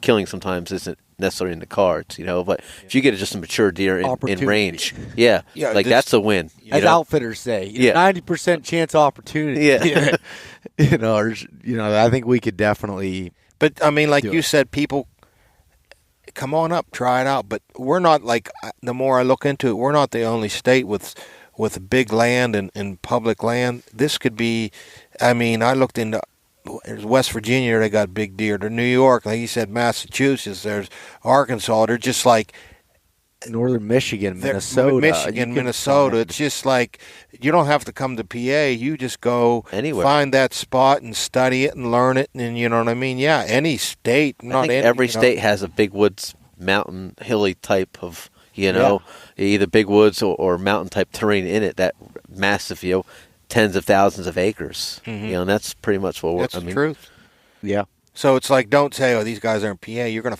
Killing sometimes isn't necessarily in the cards, but if you get just a mature deer in range, that's a win. As outfitters say, 90% chance opportunity. Yeah. I think we could definitely. But I mean, like you said, people come on up, try it out. But we're not the more I look into it, we're not the only state with big land and public land. This could be, I looked into there's West Virginia, they got big deer. There's New York, like you said, Massachusetts, there's Arkansas. They're just like Northern Michigan, Minnesota. Minnesota. It's just like you don't have to come to PA. You just go anywhere, find that spot and study it and learn it, and you know what I mean? Yeah, any state. Every state has a big woods, mountain, hilly type of, either big woods or mountain type terrain in it, that massive, tens of thousands of acres. And that's pretty much what that's the truth. Yeah. So it's like, don't say, these guys are in PA.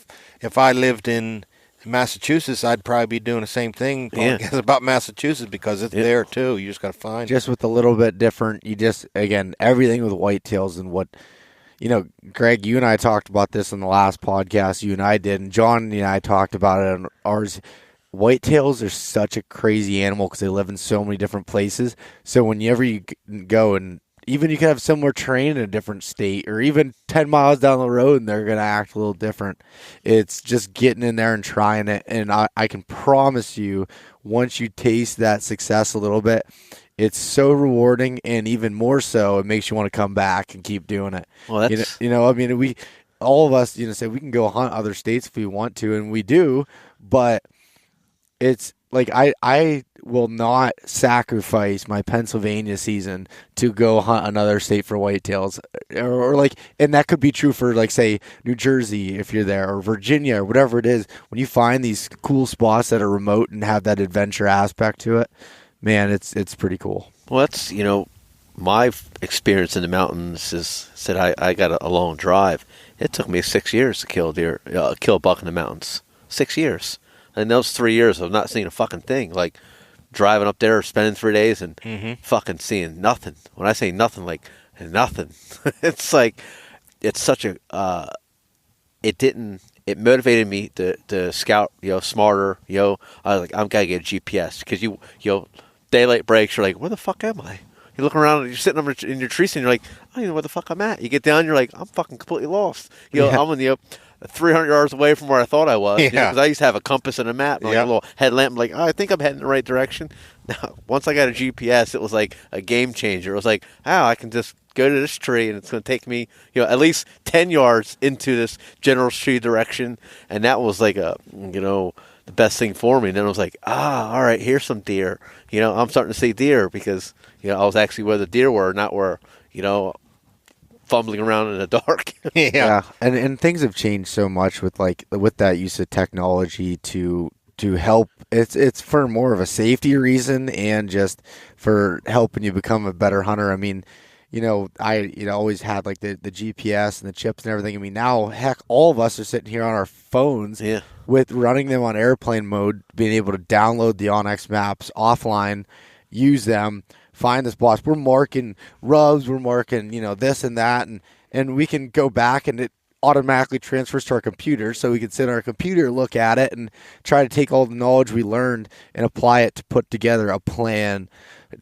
If I lived in Massachusetts, I'd probably be doing the same thing about Massachusetts because it's there too. You just got to find just with a little bit different. You just, again, everything with whitetails and what, Greg, you and I talked about this in the last podcast you and I did, and John and I talked about it on ours. Whitetails are such a crazy animal because they live in so many different places. So whenever you go, and even you can have similar terrain in a different state or even 10 miles down the road and they're going to act a little different. It's just getting in there and trying it. And I can promise you, once you taste that success a little bit, it's so rewarding, and even more so, it makes you want to come back and keep doing it. Well, that's... we, all of us, say we can go hunt other states if we want to, and we do, but it's like I will not sacrifice my Pennsylvania season to go hunt another state for whitetails, or and that could be true for say New Jersey if you're there, or Virginia, or whatever it is. When you find these cool spots that are remote and have that adventure aspect to it, man, it's pretty cool. Well, that's my experience in the mountains is said I got a long drive. It took me 6 years to kill deer, kill a buck in the mountains. 6 years. And those 3 years of not seeing a fucking thing, like driving up there, spending 3 days, and fucking seeing nothing. When I say nothing, nothing. It's it's such a. It motivated me to scout, smarter. I was like, I'm gotta get a GPS because daylight breaks. You're like, where the fuck am I? You look around, you're sitting up in your tree stand, you're like, I don't even know where the fuck I'm at. You get down, you're like, I'm fucking completely lost. I'm in 300 yards away from where I thought I was. Because I used to have a compass and a map, and a little headlamp. I'm like, I think I'm heading in the right direction. Now, once I got a GPS, it was like a game changer. It was like, I can just go to this tree, and it's going to take me, at least 10 yards into this general tree direction. And that was like the best thing for me. And then I was like, all right, here's some deer. I'm starting to see deer because, I was actually where the deer were, not where, fumbling around in the dark. Yeah. And things have changed so much with that use of technology to help. It's for more of a safety reason and just for helping you become a better hunter. I mean, I always had the GPS and the chips and everything. I mean, now heck, all of us are sitting here on our phones with running them on airplane mode, being able to download the Onyx maps offline, use them, find the spots. We're marking rubs, we're marking, this and that, and we can go back and it automatically transfers to our computer, so we can sit on our computer, look at it, and try to take all the knowledge we learned and apply it to put together a plan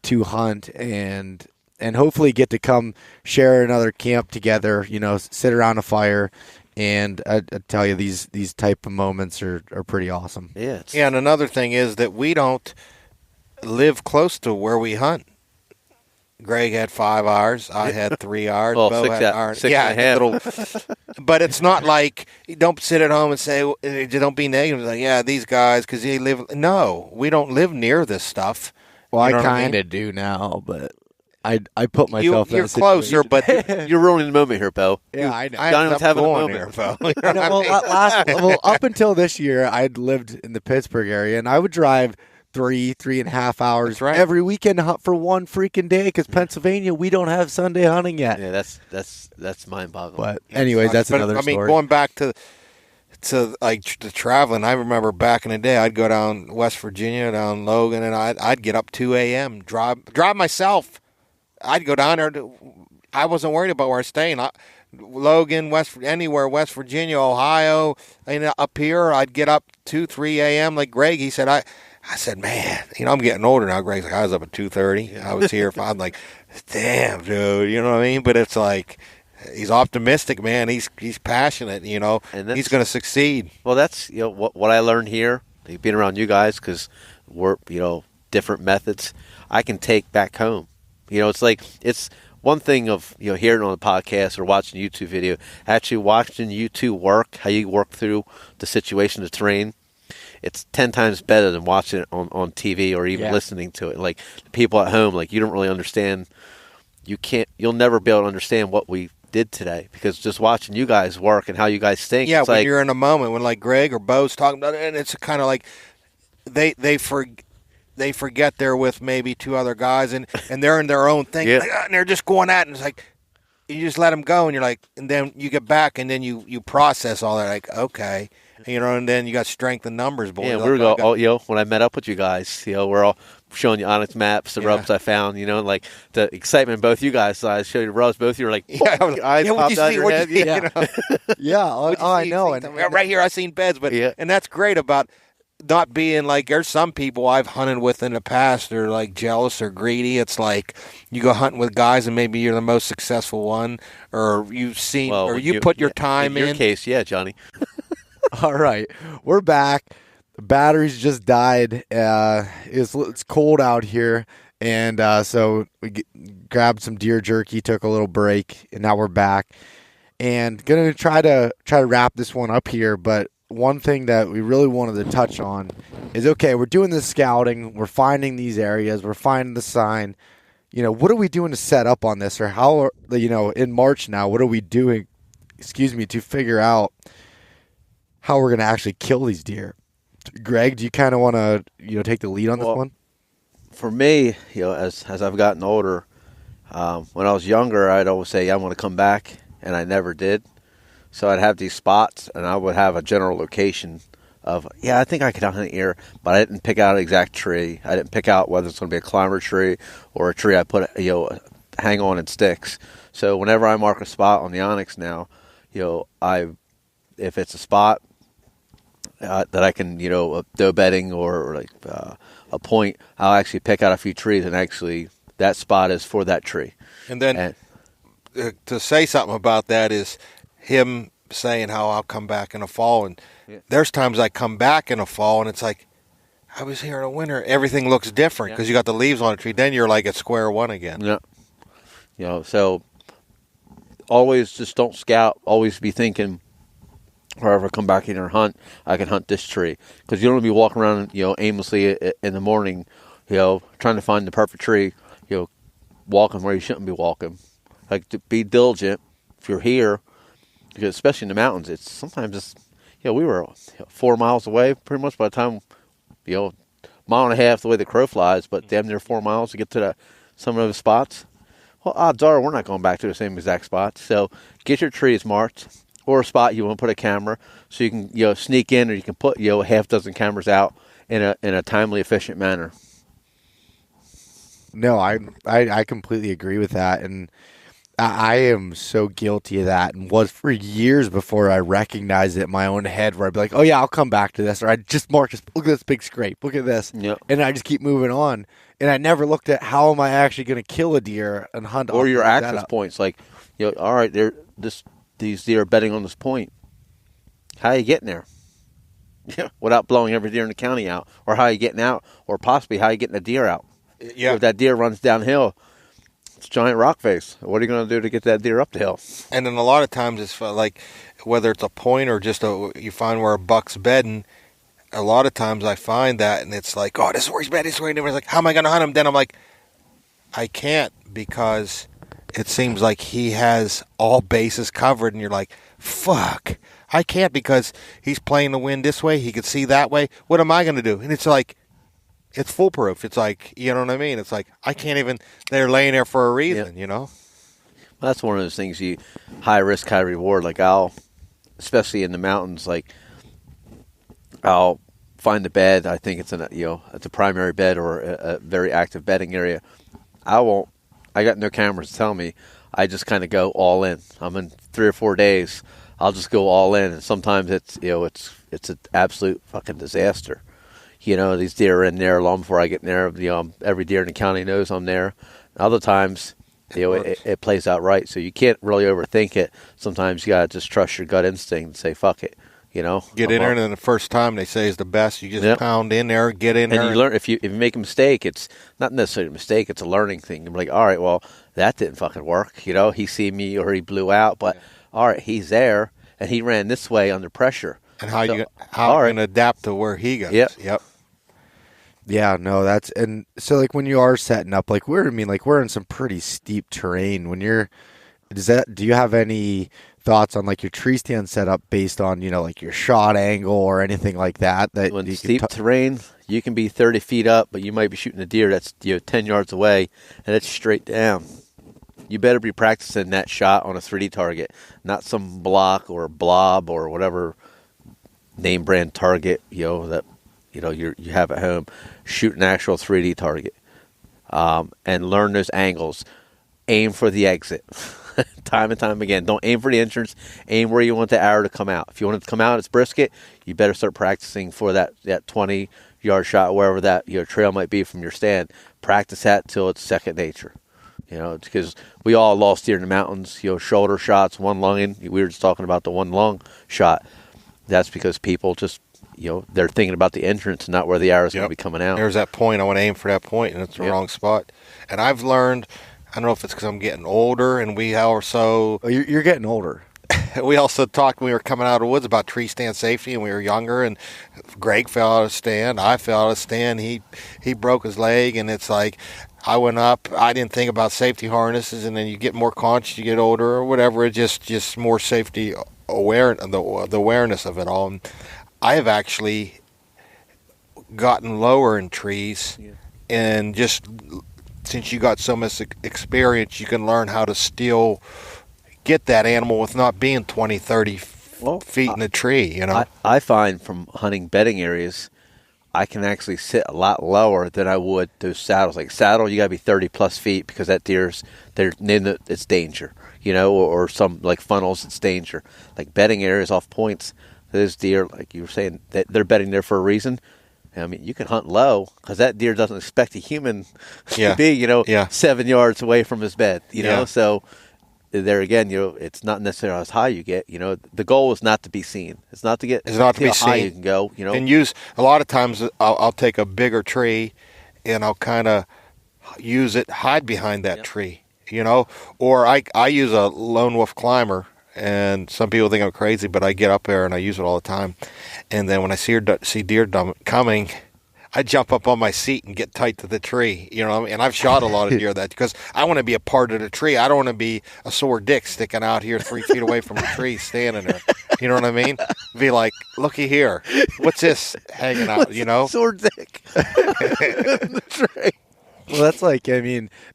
to hunt. And and hopefully get to come share another camp together, sit around a fire. And I tell you, these type of moments are pretty awesome. Yeah. Yeah, and another thing is that we don't live close to where we hunt. Greg had 5 hours. I had 3 hours. Well, Bo had hours. six and a half. But it's not like you don't sit at home and say, don't be negative. Like, yeah, these guys, because they live. No, we don't live near this stuff. Well, You know I what I kind of do now, but I put myself in You're a situation. closer, but You're ruining the moment here, Bo. yeah, I know. Johnny was having a going moment. there, Bo. I know, well, up until this year, I'd lived in the Pittsburgh area, and I would drive 3.5 hours That's right. every weekend to hunt for one freaking day because Pennsylvania, we don't have Sunday hunting yet. Yeah, that's mind-boggling. But anyways, that's another I mean, story. going back to like the traveling, I remember back in the day, I'd go down West Virginia, down Logan, and I'd get up 2 a.m. drive myself. I'd go down there. I wasn't worried about where I was staying. Logan, anywhere, West Virginia, Ohio, and up here, I'd get up 2, 3 a.m. Like Greg, he said, I said, man, I'm getting older now. Greg's like, I was up at 2:30. I was here. I'm like, damn, dude, you know what I mean? But it's like, he's optimistic, man. He's passionate, and he's going to succeed. Well, that's what I learned here, being around you guys, because we're different methods I can take back home. It's like it's one thing of hearing on the podcast or watching a YouTube video, actually watching you two work, how you work through the situation, the terrain. It's 10 times better than watching it on TV or even listening to it. Like the people at home, like you don't really understand. You'll never be able to understand what we did today because just watching you guys work and how you guys think. Yeah, it's when like, you're in a moment when like Greg or Bo's talking about it, and it's kind of like they forget they're with maybe 2 other guys and they're in their own thing, Yeah. like, and they're just going at it. And it's like you just let them go, and you're like, and then you get back, and then you process all that, like okay, and then you got strength in numbers, boys. yeah, we were going. When I met up with you guys, we're all showing you Onyx maps, the rubs I found, and like the excitement in both you guys. So I showed you the rubs, both of you were like, eyes popped out of your head. I know. And right here, I seen beds, but and that's great about not being like, there's some people I've hunted with in the past, they're like jealous or greedy. It's like you go hunting with guys and maybe you're the most successful one, or you've seen, or you put your time in. In your case, yeah, Johnny. all right, we're back. The batteries just died. It's cold out here, and so we grabbed some deer jerky, took a little break, and now we're back. And gonna try to wrap this one up here, but one thing that we really wanted to touch on is, okay, we're doing this scouting, we're finding these areas, we're finding the sign. What are we doing to set up on this, or how, in March now, what are we doing, to figure out how we're going to actually kill these deer? Greg, do you kind of want to, take the lead on this one? For me, as I've gotten older, when I was younger, I'd always say, I want to come back, and I never did. So I'd have these spots, and I would have a general location of, I think I could hunt here, but I didn't pick out an exact tree. I didn't pick out whether it's going to be a climber tree or a tree I put, hang on in sticks. So whenever I mark a spot on the Onyx now, if it's a spot that I can, doe bedding or like a point, I'll actually pick out a few trees, and actually that spot is for that tree. And then to say something about that is him saying how I'll come back in the fall, and there's times I come back in the fall and it's like, I was here in the winter. Everything looks different because you got the leaves on the tree. Then you're like at square one again. Yeah. So always just don't scout. Always be thinking, wherever I come back in or hunt, I can hunt this tree. Because you don't want to be walking around, aimlessly in the morning, trying to find the perfect tree, walking where you shouldn't be walking. Like, to be diligent. If you're here, because especially in the mountains, it's sometimes we were 4 miles away pretty much by the time, mile and a half the way the crow flies, but damn near 4 miles to get to some of those spots. Well, odds are we're not going back to the same exact spot. So get your trees marked, or a spot you want to put a camera so you can sneak in, or you can put a half dozen cameras out in a timely, efficient manner. No, I completely agree with that, and I am so guilty of that, and was for years before I recognized it in my own head, where I'd be like, "Oh yeah, I'll come back to this," or I'd just mark this. Look at this big scrape. Look at this, and I just keep moving on. And I never looked at how am I actually going to kill a deer and hunt, or your access points. Like, all right, these deer are bedding on this point. How are you getting there? Without blowing every deer in the county out, or how are you getting out, or possibly how are you getting a deer out? Yeah, if that deer runs downhill. It's a giant rock face. What are you going to do to get that deer up the hill? And then a lot of times it's like, whether it's a point or just you find where a buck's bedding, a lot of times I find that, and it's like, oh, this is where he's bedding, this is where he's everyone's like, how am I going to hunt him? Then I'm like, I can't, because it seems like he has all bases covered, and you're like, fuck, I can't, because he's playing the wind this way, he could see that way. What am I going to do? And it's like, it's foolproof. It's like, you know what I mean? It's like, I can't even, they're laying there for a reason, Well, that's one of those things, high risk, high reward. Like especially in the mountains, like I'll find a bed. I think it's it's a primary bed or a very active bedding area. I got no cameras to tell me. I just kind of go all in. I'm in 3 or 4 days. I'll just go all in. And sometimes it's an absolute fucking disaster. These deer are in there long before I get in there. Every deer in the county knows I'm there. Other times, it plays out right. So you can't really overthink it. Sometimes you got to just trust your gut instinct and say, fuck it. Get in there, and then the first time they say is the best. You just pound in there, get in there. And you learn, if you make a mistake, it's not necessarily a mistake, it's a learning thing. You're like, all right, well, that didn't fucking work. He see me or he blew out, but all right, he's there, and he ran this way under pressure. And how you going to adapt to where he goes. Yep. Yeah, no, and so like when you are setting up, like we're in some pretty steep terrain. Do you have any thoughts on like your tree stand setup based on, like your shot angle or anything like that? When steep terrain, you can be 30 feet up, but you might be shooting a deer that's 10 yards away, and it's straight down. You better be practicing that shot on a 3D target, not some block or blob or whatever name brand target that you have at home. Shoot an actual 3D target, and learn those angles. Aim for the exit. Time and time again. Don't aim for the entrance. Aim where you want the arrow to come out. If you want it to come out, it's brisket. You better start practicing for that 20-yard shot, wherever that trail might be from your stand. Practice that till it's second nature. Because we all lost deer in the mountains. Shoulder shots, one lunging. We were just talking about the one lung shot. That's because people just they're thinking about the entrance and not where the arrow's going to be coming out. There's that point. I want to aim for that point, and it's the wrong spot. And I've learned, I don't know if it's because I'm getting older, and we also... Oh, you're getting older. We also talked when we were coming out of the woods about tree stand safety, and we were younger, and Greg fell out of stand. I fell out of stand. He broke his leg, and it's like... I went up. I didn't think about safety harnesses, and then you get more conscious, you get older or whatever. It's just more safety aware, the awareness of it all. And I have actually gotten lower in trees, and just since you got so much experience, you can learn how to still get that animal with not being 20, 30 feet in the tree. I find from hunting bedding areas, I can actually sit a lot lower than I would those saddles. Like saddle, you got to be 30 plus feet because that it's danger, or some like funnels, it's danger. Like bedding areas off points, those deer, like you were saying, they're bedding there for a reason. I mean, you can hunt low because that deer doesn't expect a human to be, 7 yards away from his bed, so there again, it's not necessarily how high you get. The goal is not to be seen. It's not to get. It's not to be how high seen. You can go. And use a lot of times. I'll take a bigger tree, and I'll kind of use it, hide behind that tree. Or I use a lone wolf climber, and some people think I'm crazy, but I get up there and I use it all the time. And then when I see deer coming, I jump up on my seat and get tight to the tree, and I've shot a lot of deer that because I want to be a part of the tree. I don't want to be a sore dick sticking out here 3 feet away from a tree standing there. You know what I mean? Be like, looky here. What's this hanging out, Sore dick. The tree. Well,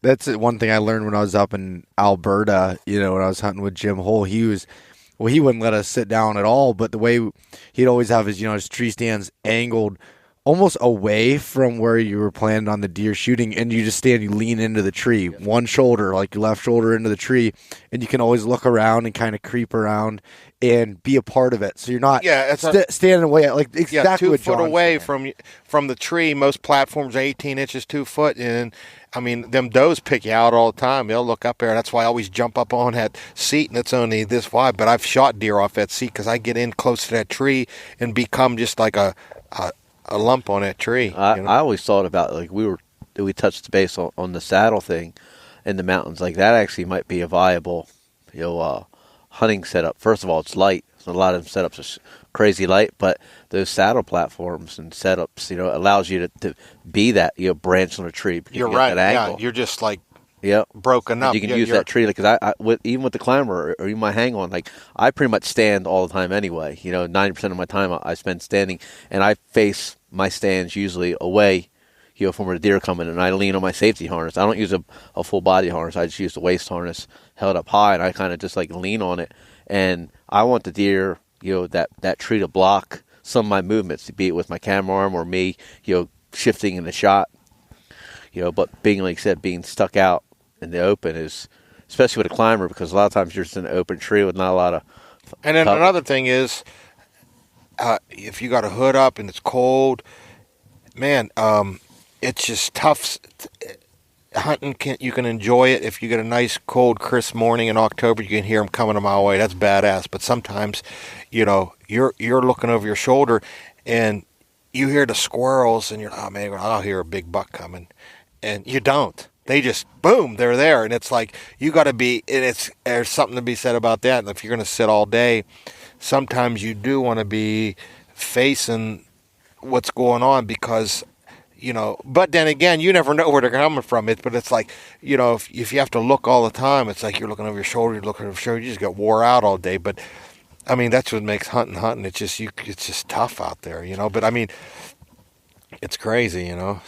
that's one thing I learned when I was up in Alberta, when I was hunting with Jim Hull. He wouldn't let us sit down at all, but the way he'd always have his tree stands angled almost away from where you were planning on the deer shooting, and you just stand, you lean into the tree, one shoulder, like your left shoulder into the tree, and you can always look around and kind of creep around and be a part of it. So you're not standing away, like exactly 2 what foot John's away saying. from the tree. Most platforms are 18 inches, 2 foot, and I mean them does pick you out all the time. They'll look up there. That's why I always jump up on that seat, and it's only this wide. But I've shot deer off that seat because I get in close to that tree and become just like a lump on that tree. I always thought about, like, we touched the base on the saddle thing in the mountains. Like, that actually might be a viable, hunting setup. First of all, it's light. So a lot of them setups are crazy light, but those saddle platforms and setups, allows you to be that, branch on a tree. You're you right. That angle. Yeah, you're just like Yep. broken up. You can use that tree, because even with the climber or even my hang on, like, I pretty much stand all the time anyway. 90% of my time I spend standing, and I face my stands usually away, from where the deer coming, and I lean on my safety harness. I don't use a full body harness. I just use the waist harness held up high, and I kind of just like lean on it. And I want the deer, that tree to block some of my movements, be it with my camera arm or me, shifting in the shot. But being, like you said, being stuck out in the open is, especially with a climber, because a lot of times you're just in an open tree with not a lot of And then cover. another thing is, if you got a hood up and it's cold, man, it's just tough. Hunting, you can enjoy it if you get a nice cold crisp morning in October. You can hear them coming a mile away. That's badass. But sometimes, you're looking over your shoulder and you hear the squirrels, and you're, oh man, I'll hear a big buck coming, and you don't. They just boom, they're there, and it's like you got to be. There's something to be said about that. And if you're going to sit all day, sometimes you do want to be facing what's going on, because but then again, you never know where they're coming from. But it's like, if you have to look all the time, it's like you're looking over your shoulder, you're looking over your shoulder, you just get wore out all day. But I mean, that's what makes hunting. It's just tough out there, But I mean, it's crazy,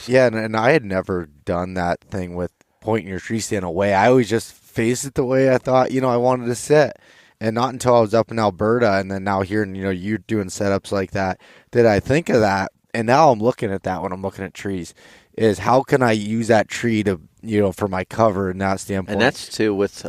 Yeah, and I had never done that thing with pointing your tree stand away. I always just faced it the way I thought, I wanted to sit. And not until I was up in Alberta, and then now hearing, you doing setups like that, did I think of that. And now I'm looking at that when I'm looking at trees, is how can I use that tree to, for my cover in that standpoint. And that's too with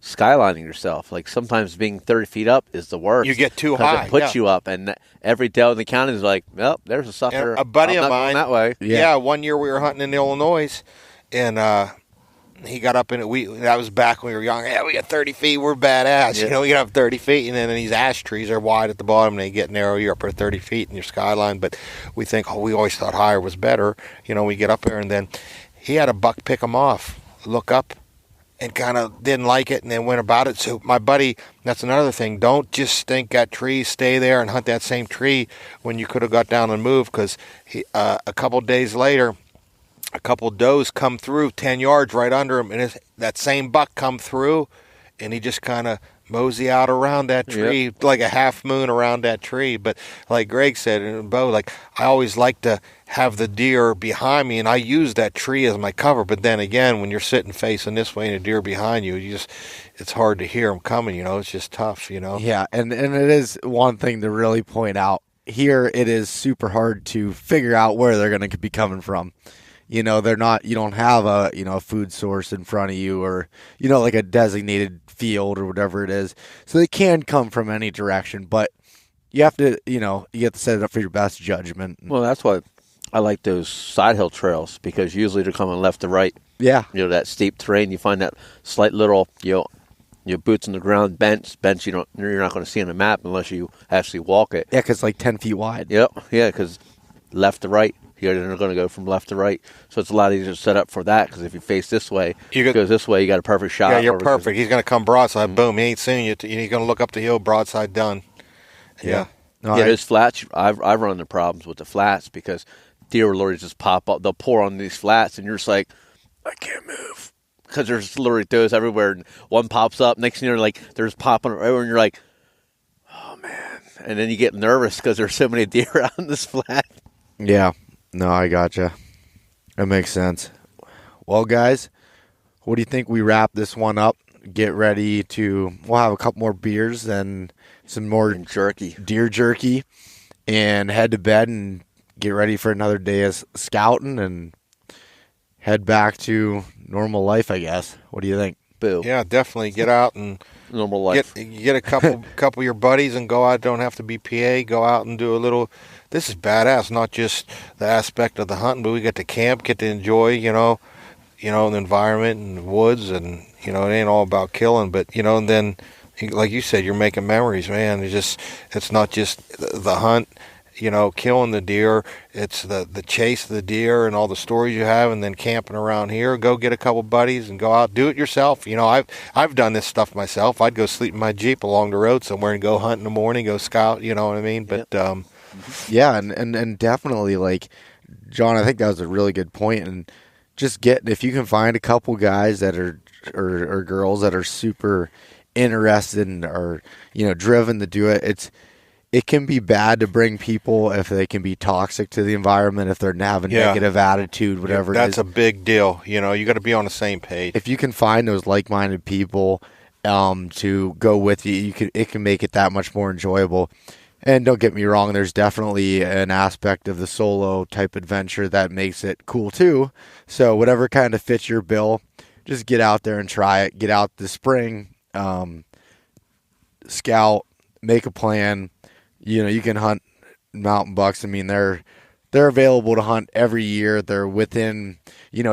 skylining yourself. Like, sometimes being 30 feet up is the worst. You get too 'cause high. It puts you up, and every dale in the county is like, well, there's a sucker. And a buddy I'm of not going mine, that way. Yeah, one year we were hunting in Illinois, and he got up in it. That was back when we were young. Yeah, we got 30 feet. We're badass. Yeah. We got up 30 feet, and then these ash trees are wide at the bottom. And they get narrow. You're up at 30 feet in your skyline. But we think, we always thought higher was better. We get up there, and then he had a buck pick him off, look up, and kind of didn't like it, and then went about it. So my buddy, that's another thing. Don't just stink at trees. Stay there and hunt that same tree when you could have got down and moved, because a couple days later, a couple does come through 10 yards right under him, and that same buck come through, and he just kind of mosey out around that tree, like a half moon around that tree. But like Greg said, and Bo, like, I always like to have the deer behind me, and I use that tree as my cover. But then again, when you're sitting facing this way and a deer behind you, it's hard to hear them coming. It's just tough. Yeah, and it is one thing to really point out here. It is super hard to figure out where they're going to be coming from. They're not, you don't have a food source in front of you, or, like a designated field or whatever it is. So they can come from any direction, but you have to, you have to set it up for your best judgment. Well, that's why I like those side hill trails, because usually they're coming left to right. Yeah. That steep terrain, you find that slight little, your boots on the ground bench you're not going to see on the map unless you actually walk it. Yeah, because like 10 feet wide. Yep. Yeah, because left to right. They're going to go from left to right. So it's a lot easier to set up for that, because if you face this way, goes this way, you got a perfect shot. Yeah, you're perfect. He's going to come broadside. Boom. He ain't seeing you. He's going to look up the hill, broadside done. Yeah. Those flats, I've run into problems with the flats, because deer will literally just pop up. They'll pour on these flats, and you're just like, I can't move. Because there's literally does everywhere, and one pops up. Next thing you're like, there's popping everywhere, and you're like, oh, man. And then you get nervous because there's so many deer out in this flat. Yeah. No, I gotcha. That makes sense. Well, guys, what do you think we wrap this one up? Get ready we'll have a couple more beers and some more And jerky. deer jerky, and head to bed and get ready for another day of scouting and head back to normal life, I guess. What do you think? Boo. Yeah, definitely get out and Normal life. get a couple of your buddies and go out. Don't have to be PA. Go out and do a little. This is badass. Not just the aspect of the hunting, but we get to camp, get to enjoy, the environment and the woods, and it ain't all about killing, but and then, like you said, you're making memories, man. It's not just the hunt. Killing the deer, it's the chase of the deer and all the stories you have, and then camping around here. Go get a couple buddies and go out, do it yourself. I've done this stuff myself. I'd go sleep in my Jeep along the road somewhere and go hunt in the morning, go scout. You know what I mean? But yeah, and definitely, like John, I think that was a really good point. And just if you can find a couple guys that are or girls that are super interested and are driven to do it, it can be bad to bring people if they can be toxic to the environment, if they're have a negative attitude, whatever. That's a big deal. You got to be on the same page. If you can find those like-minded people to go with you, it can make it that much more enjoyable. And don't get me wrong, there's definitely an aspect of the solo type adventure that makes it cool too. So whatever kind of fits your bill, just get out there and try it. Get out this spring, scout, make a plan. You can hunt mountain bucks. I mean, they're available to hunt every year. They're within,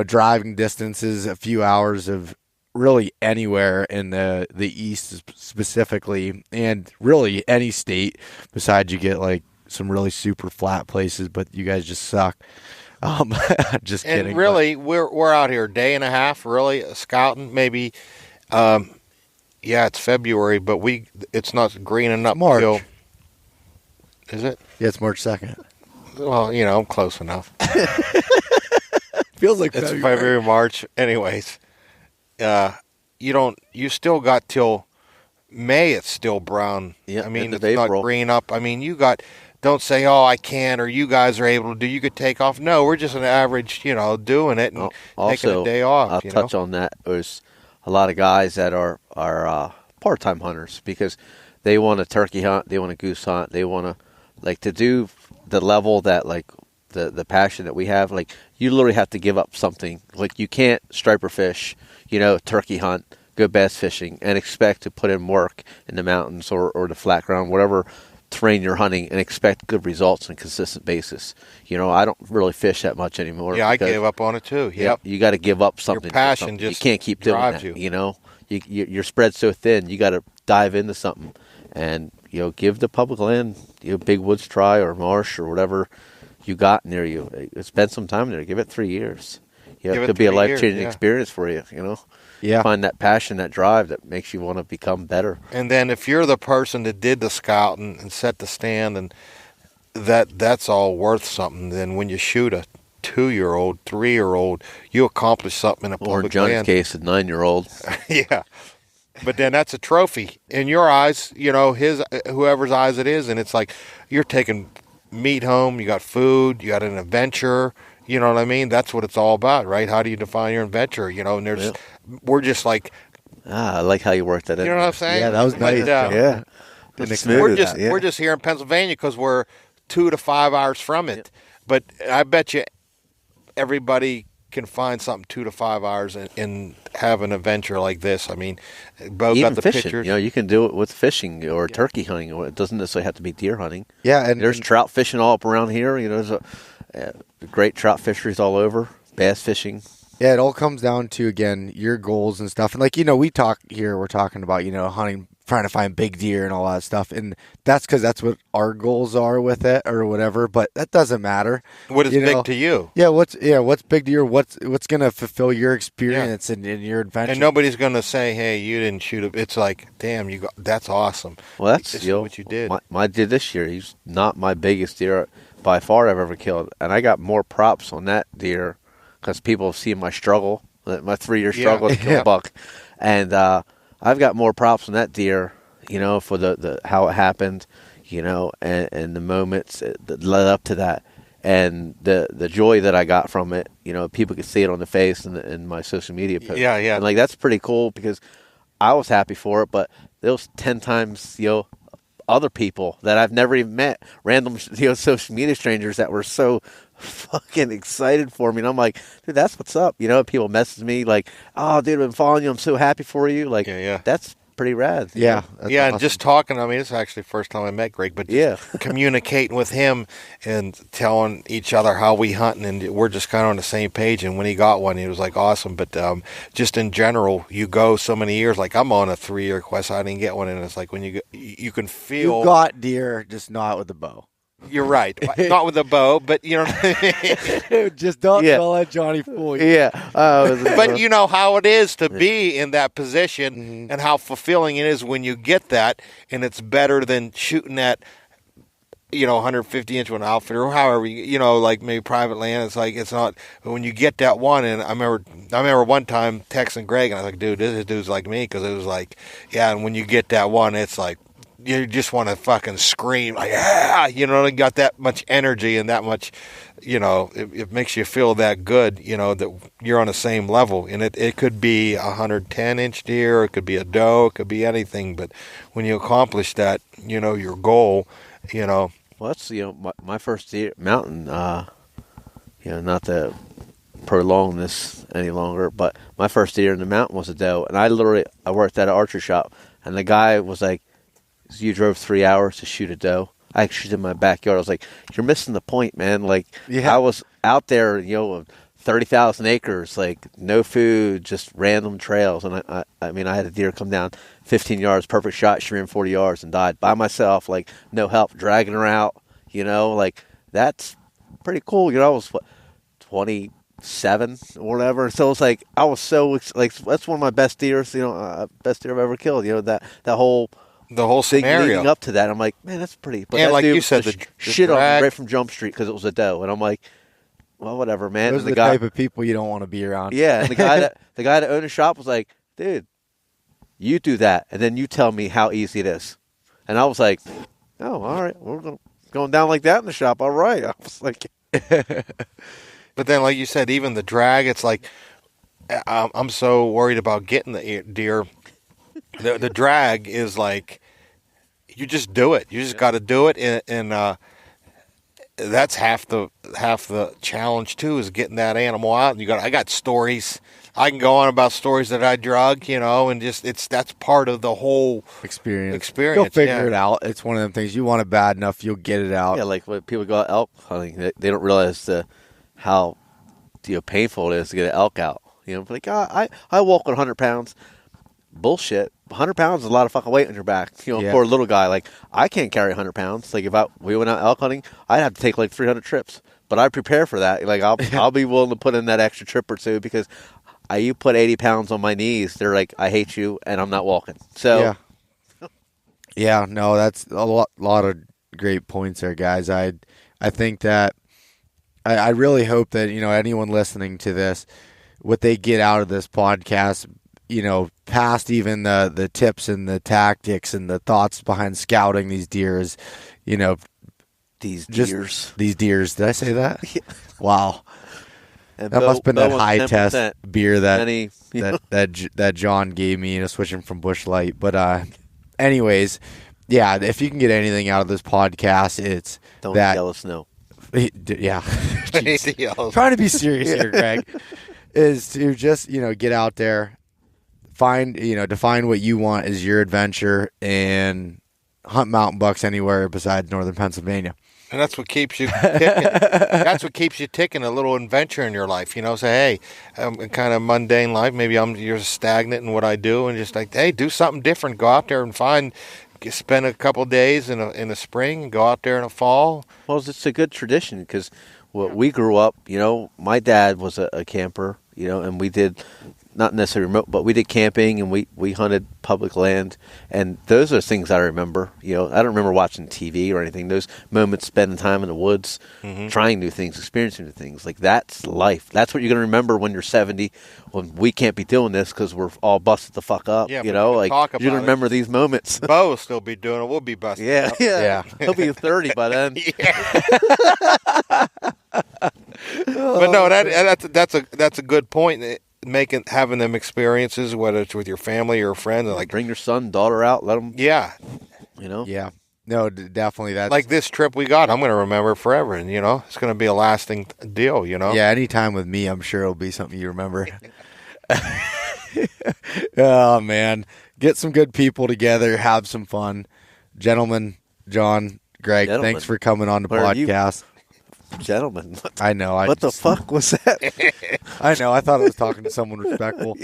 driving distances, a few hours of really anywhere in the East specifically, and really any state besides you get like some really super flat places, but you guys just suck. Just kidding. And really, we're out here a day and a half, really, scouting, maybe. It's February, but it's not greening up March. till... Is it? Yeah, it's March 2nd. Well, I'm close enough. Feels like It's February, March. Anyways, you still got till May. It's still brown. Yeah, I mean, end of it's April. not green up. I mean, don't say, oh, I can't, or you guys are able to do. You could take off. No, we're just an average, doing it and taking a day off. I'll touch on that. There's a lot of guys that are part-time hunters because they want a turkey hunt, they want a goose hunt, they want to to do the level that the passion that we have. Like you literally have to give up something. Like you can't striper fish, turkey hunt, go bass fishing, and expect to put in work in the mountains or the flat ground, whatever terrain you're hunting, and expect good results on a consistent basis. I don't really fish that much anymore. Yeah, I gave up on it too. Yep. You got to give up something. Your passion just you can't keep doing drives that. you. You're spread so thin. You got to dive into something and give the public land, big woods try or marsh or whatever you got near you. Spend some time there. Give it 3 years. It could be a life-changing experience for you. Yeah. Find that passion, that drive that makes you want to become better. And then if you're the person that did the scouting and set the stand, and that's all worth something. Then when you shoot a 2-year-old, 3-year-old, you accomplish something in a Or in public John's land. case, a 9-year-old. Yeah. But then that's a trophy in your eyes, whoever's eyes it is, and it's like you're taking meat home. You got food. You got an adventure. You know what I mean? That's what it's all about, right? How do you define your adventure? And we're just like, I like how you worked that in. you know what I'm saying? Yeah, that was nice. Yeah. We're just here in Pennsylvania because we're 2 to 5 hours from it. But I bet you everybody can find something 2 to 5 hours and have an adventure like this. I mean, Bo Even got the fishing, pictures. you can do it with fishing or turkey hunting. Or it doesn't necessarily have to be deer hunting. Yeah, and There's trout fishing all up around here. There's great trout fisheries all over. Bass fishing. Yeah, it all comes down to, again, your goals and stuff. And we're talking about, hunting, trying to find big deer and all that stuff. And that's because that's what our goals are with it or whatever. But that doesn't matter. What is big to you? Yeah, what's big to you? What's going to fulfill your experience and your adventure? And nobody's going to say, hey, you didn't shoot it. It's like, damn, that's awesome. Well, that's what you did. My deer this year, he's not my biggest deer by far I've ever killed. And I got more props on that deer because people have seen my struggle, my 3-year struggle to kill a buck. And I've got more props on that deer, for the how it happened, and the moments that led up to that. And the joy that I got from it, people could see it on the face and in my social media posts. Yeah. And that's pretty cool because I was happy for it, but there was 10 times, other people that I've never even met, random social media strangers that were so fucking excited for me. And I'm like, dude, that's what's up. People message me like, oh, dude, I've been following you. I'm so happy for you. Like, that's pretty rad. Yeah. Yeah, awesome. and just talking, I mean, it's actually the first time I met Greg, but just communicating with him and telling each other how we hunt, and we're just kind of on the same page. And when he got one, he was like, awesome. But just in general, you go so many years, like I'm on a 3-year quest, I didn't get one, and it's like when you can feel. You got deer, just not with the bow. You're right. Not with a bow, but you know what I mean? Just don't let Johnny fool you. Yeah. But you know how it is to be in that position and how fulfilling it is when you get that, and it's better than shooting at, 150-inch with an outfitter or however, like maybe private land. It's like, it's not, but when you get that one, and I remember one time texting Greg, and I was like, dude, this dude's like me, because it was like, yeah, and when you get that one, it's like, you just want to fucking scream, like, you got that much energy and that much, it makes you feel that good, that you're on the same level. And it could be a 110-inch deer, it could be a doe, it could be anything. But when you accomplish that, your goal, Well, that's, my first deer, mountain, not to prolong this any longer, but my first deer in the mountain was a doe. And I worked at an archery shop, and the guy was like, you drove 3 hours to shoot a doe. I actually in my backyard. I was like, you're missing the point, man. Like, I was out there, 30,000 acres, like no food, just random trails. And I mean, I had a deer come down 15 yards, perfect shot. She ran 40 yards and died by myself, like no help, dragging her out, like that's pretty cool. I was 27 or whatever. So it's like, I was so like, that's one of my best deer, best deer I've ever killed. The whole scenario leading up to that, I'm like, man, that's pretty. But yeah, that like dude you said, the the shit on drag. me right from Jump Street because it was a doe, and I'm like, well, whatever, man. Those And are the type of people you don't want to be around. Yeah, and the guy that owned the shop was like, dude, you do that, and then you tell me how easy it is. And I was like, oh, all right, we're going down like that in the shop. All right. I was like, but then, like you said, even the drag, it's like, I'm so worried about getting the deer. The drag is like, you just do it. You just got to do it, and that's half the challenge too, is getting that animal out. And I got stories. I can go on about stories that I drug, and just that's part of the whole experience. You'll figure it out. It's one of them things. You want it bad enough, you'll get it out. yeah, like when people go out elk hunting, they don't realize how painful it is to get an elk out. Like, I walk 100 pounds. Bullshit. 100 pounds is a lot of fucking weight on your back. For a little guy. Like, I can't carry 100 pounds. Like, if we went out elk hunting, I'd have to take like 300 trips. But I prepare for that. Like, I'll be willing to put in that extra trip or two, because you put 80 pounds on my knees, they're like, I hate you, and I'm not walking. So, yeah, no, that's a lot of great points there, guys. I think that I really hope that anyone listening to this, what they get out of this podcast, past even the tips and the tactics and the thoughts behind scouting these deers, these deers. These deers. Did I say that? Yeah. Wow. And that must have been that high 10%. test beer that that John gave me, switching from Busch Light. But anyways, yeah, if you can get anything out of this podcast, it's don't that. yell us no. Yeah. Trying to be serious here, Greg. Is to just, get out there, define what you want as your adventure, and hunt mountain bucks anywhere besides northern Pennsylvania. And that's what keeps you ticking. That's what keeps you ticking, a little adventure in your life. Say, hey, kind of mundane life. Maybe you're stagnant in what I do, and just like, hey, do something different. Go out there and spend a couple of days in the spring, and go out there in the fall. Well, it's a good tradition, because we grew up, my dad was a camper, and we did, not necessarily remote, but we did camping, and we hunted public land, and those are things I remember. I don't remember watching TV or anything. Those moments, spending time in the woods, trying new things, experiencing new things, like that's life. That's what you're going to remember when you're 70, when we can't be doing this because we're all busted the fuck up. Yeah, like you're going to remember these moments. Bo will still be doing it. We'll be busted up. Yeah. He'll be 30 by then. But no, that's a good point. Having them experiences, whether it's with your family or friends, like bring your son, daughter out, let them. Yeah. Yeah. No, definitely. That's Like this trip we got, I'm going to remember forever, and it's going to be a lasting deal. Yeah, anytime with me, I'm sure it'll be something you remember. Oh man, get some good people together, have some fun, gentlemen. John, Greg, Gentlemen. thanks for coming on the Where are you? podcast. Gentlemen. I know. What the fuck was that? I know. I thought I was talking to someone respectful.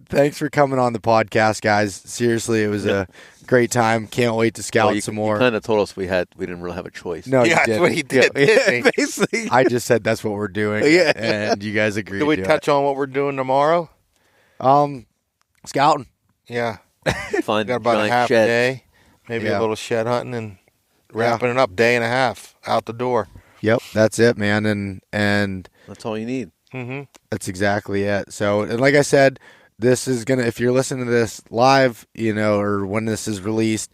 Thanks for coming on the podcast, guys. Seriously, it was a great time. Can't wait to scout some more. You kind of told us we didn't really have a choice. No, Yeah, that's what he did. Didn't he? Basically. I just said that's what we're doing. Yeah. And you guys agreed. Did we to touch on what we're doing tomorrow? Scouting. Yeah, Find got about a giant half shed. day, maybe Yeah. a little shed hunting, and wrapping it up. Day and a half out the door. Yep, that's it, man. And That's all you need. Mm-hmm. that's exactly it. So, and like I said, this is gonna. If you're listening to this live, or when this is released,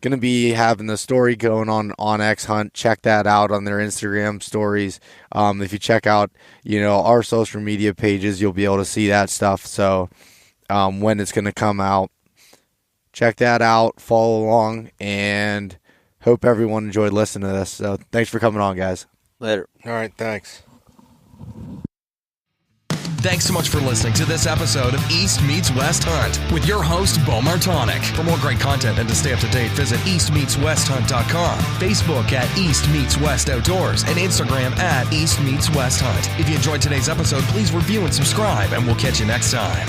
gonna be having the story going on X Hunt. Check that out on their Instagram stories. If you check out, our social media pages, you'll be able to see that stuff. So, when it's gonna come out, check that out. Follow along, and hope everyone enjoyed listening to this. So, thanks for coming on, guys. Later. All right, thanks. Thanks so much for listening to this episode of East Meets West Hunt with your host, Bo Martonic. For more great content and to stay up to date, visit eastmeetswesthunt.com, Facebook at East Meets West Outdoors, and Instagram at East Meets West Hunt. If you enjoyed today's episode, please review and subscribe, and we'll catch you next time.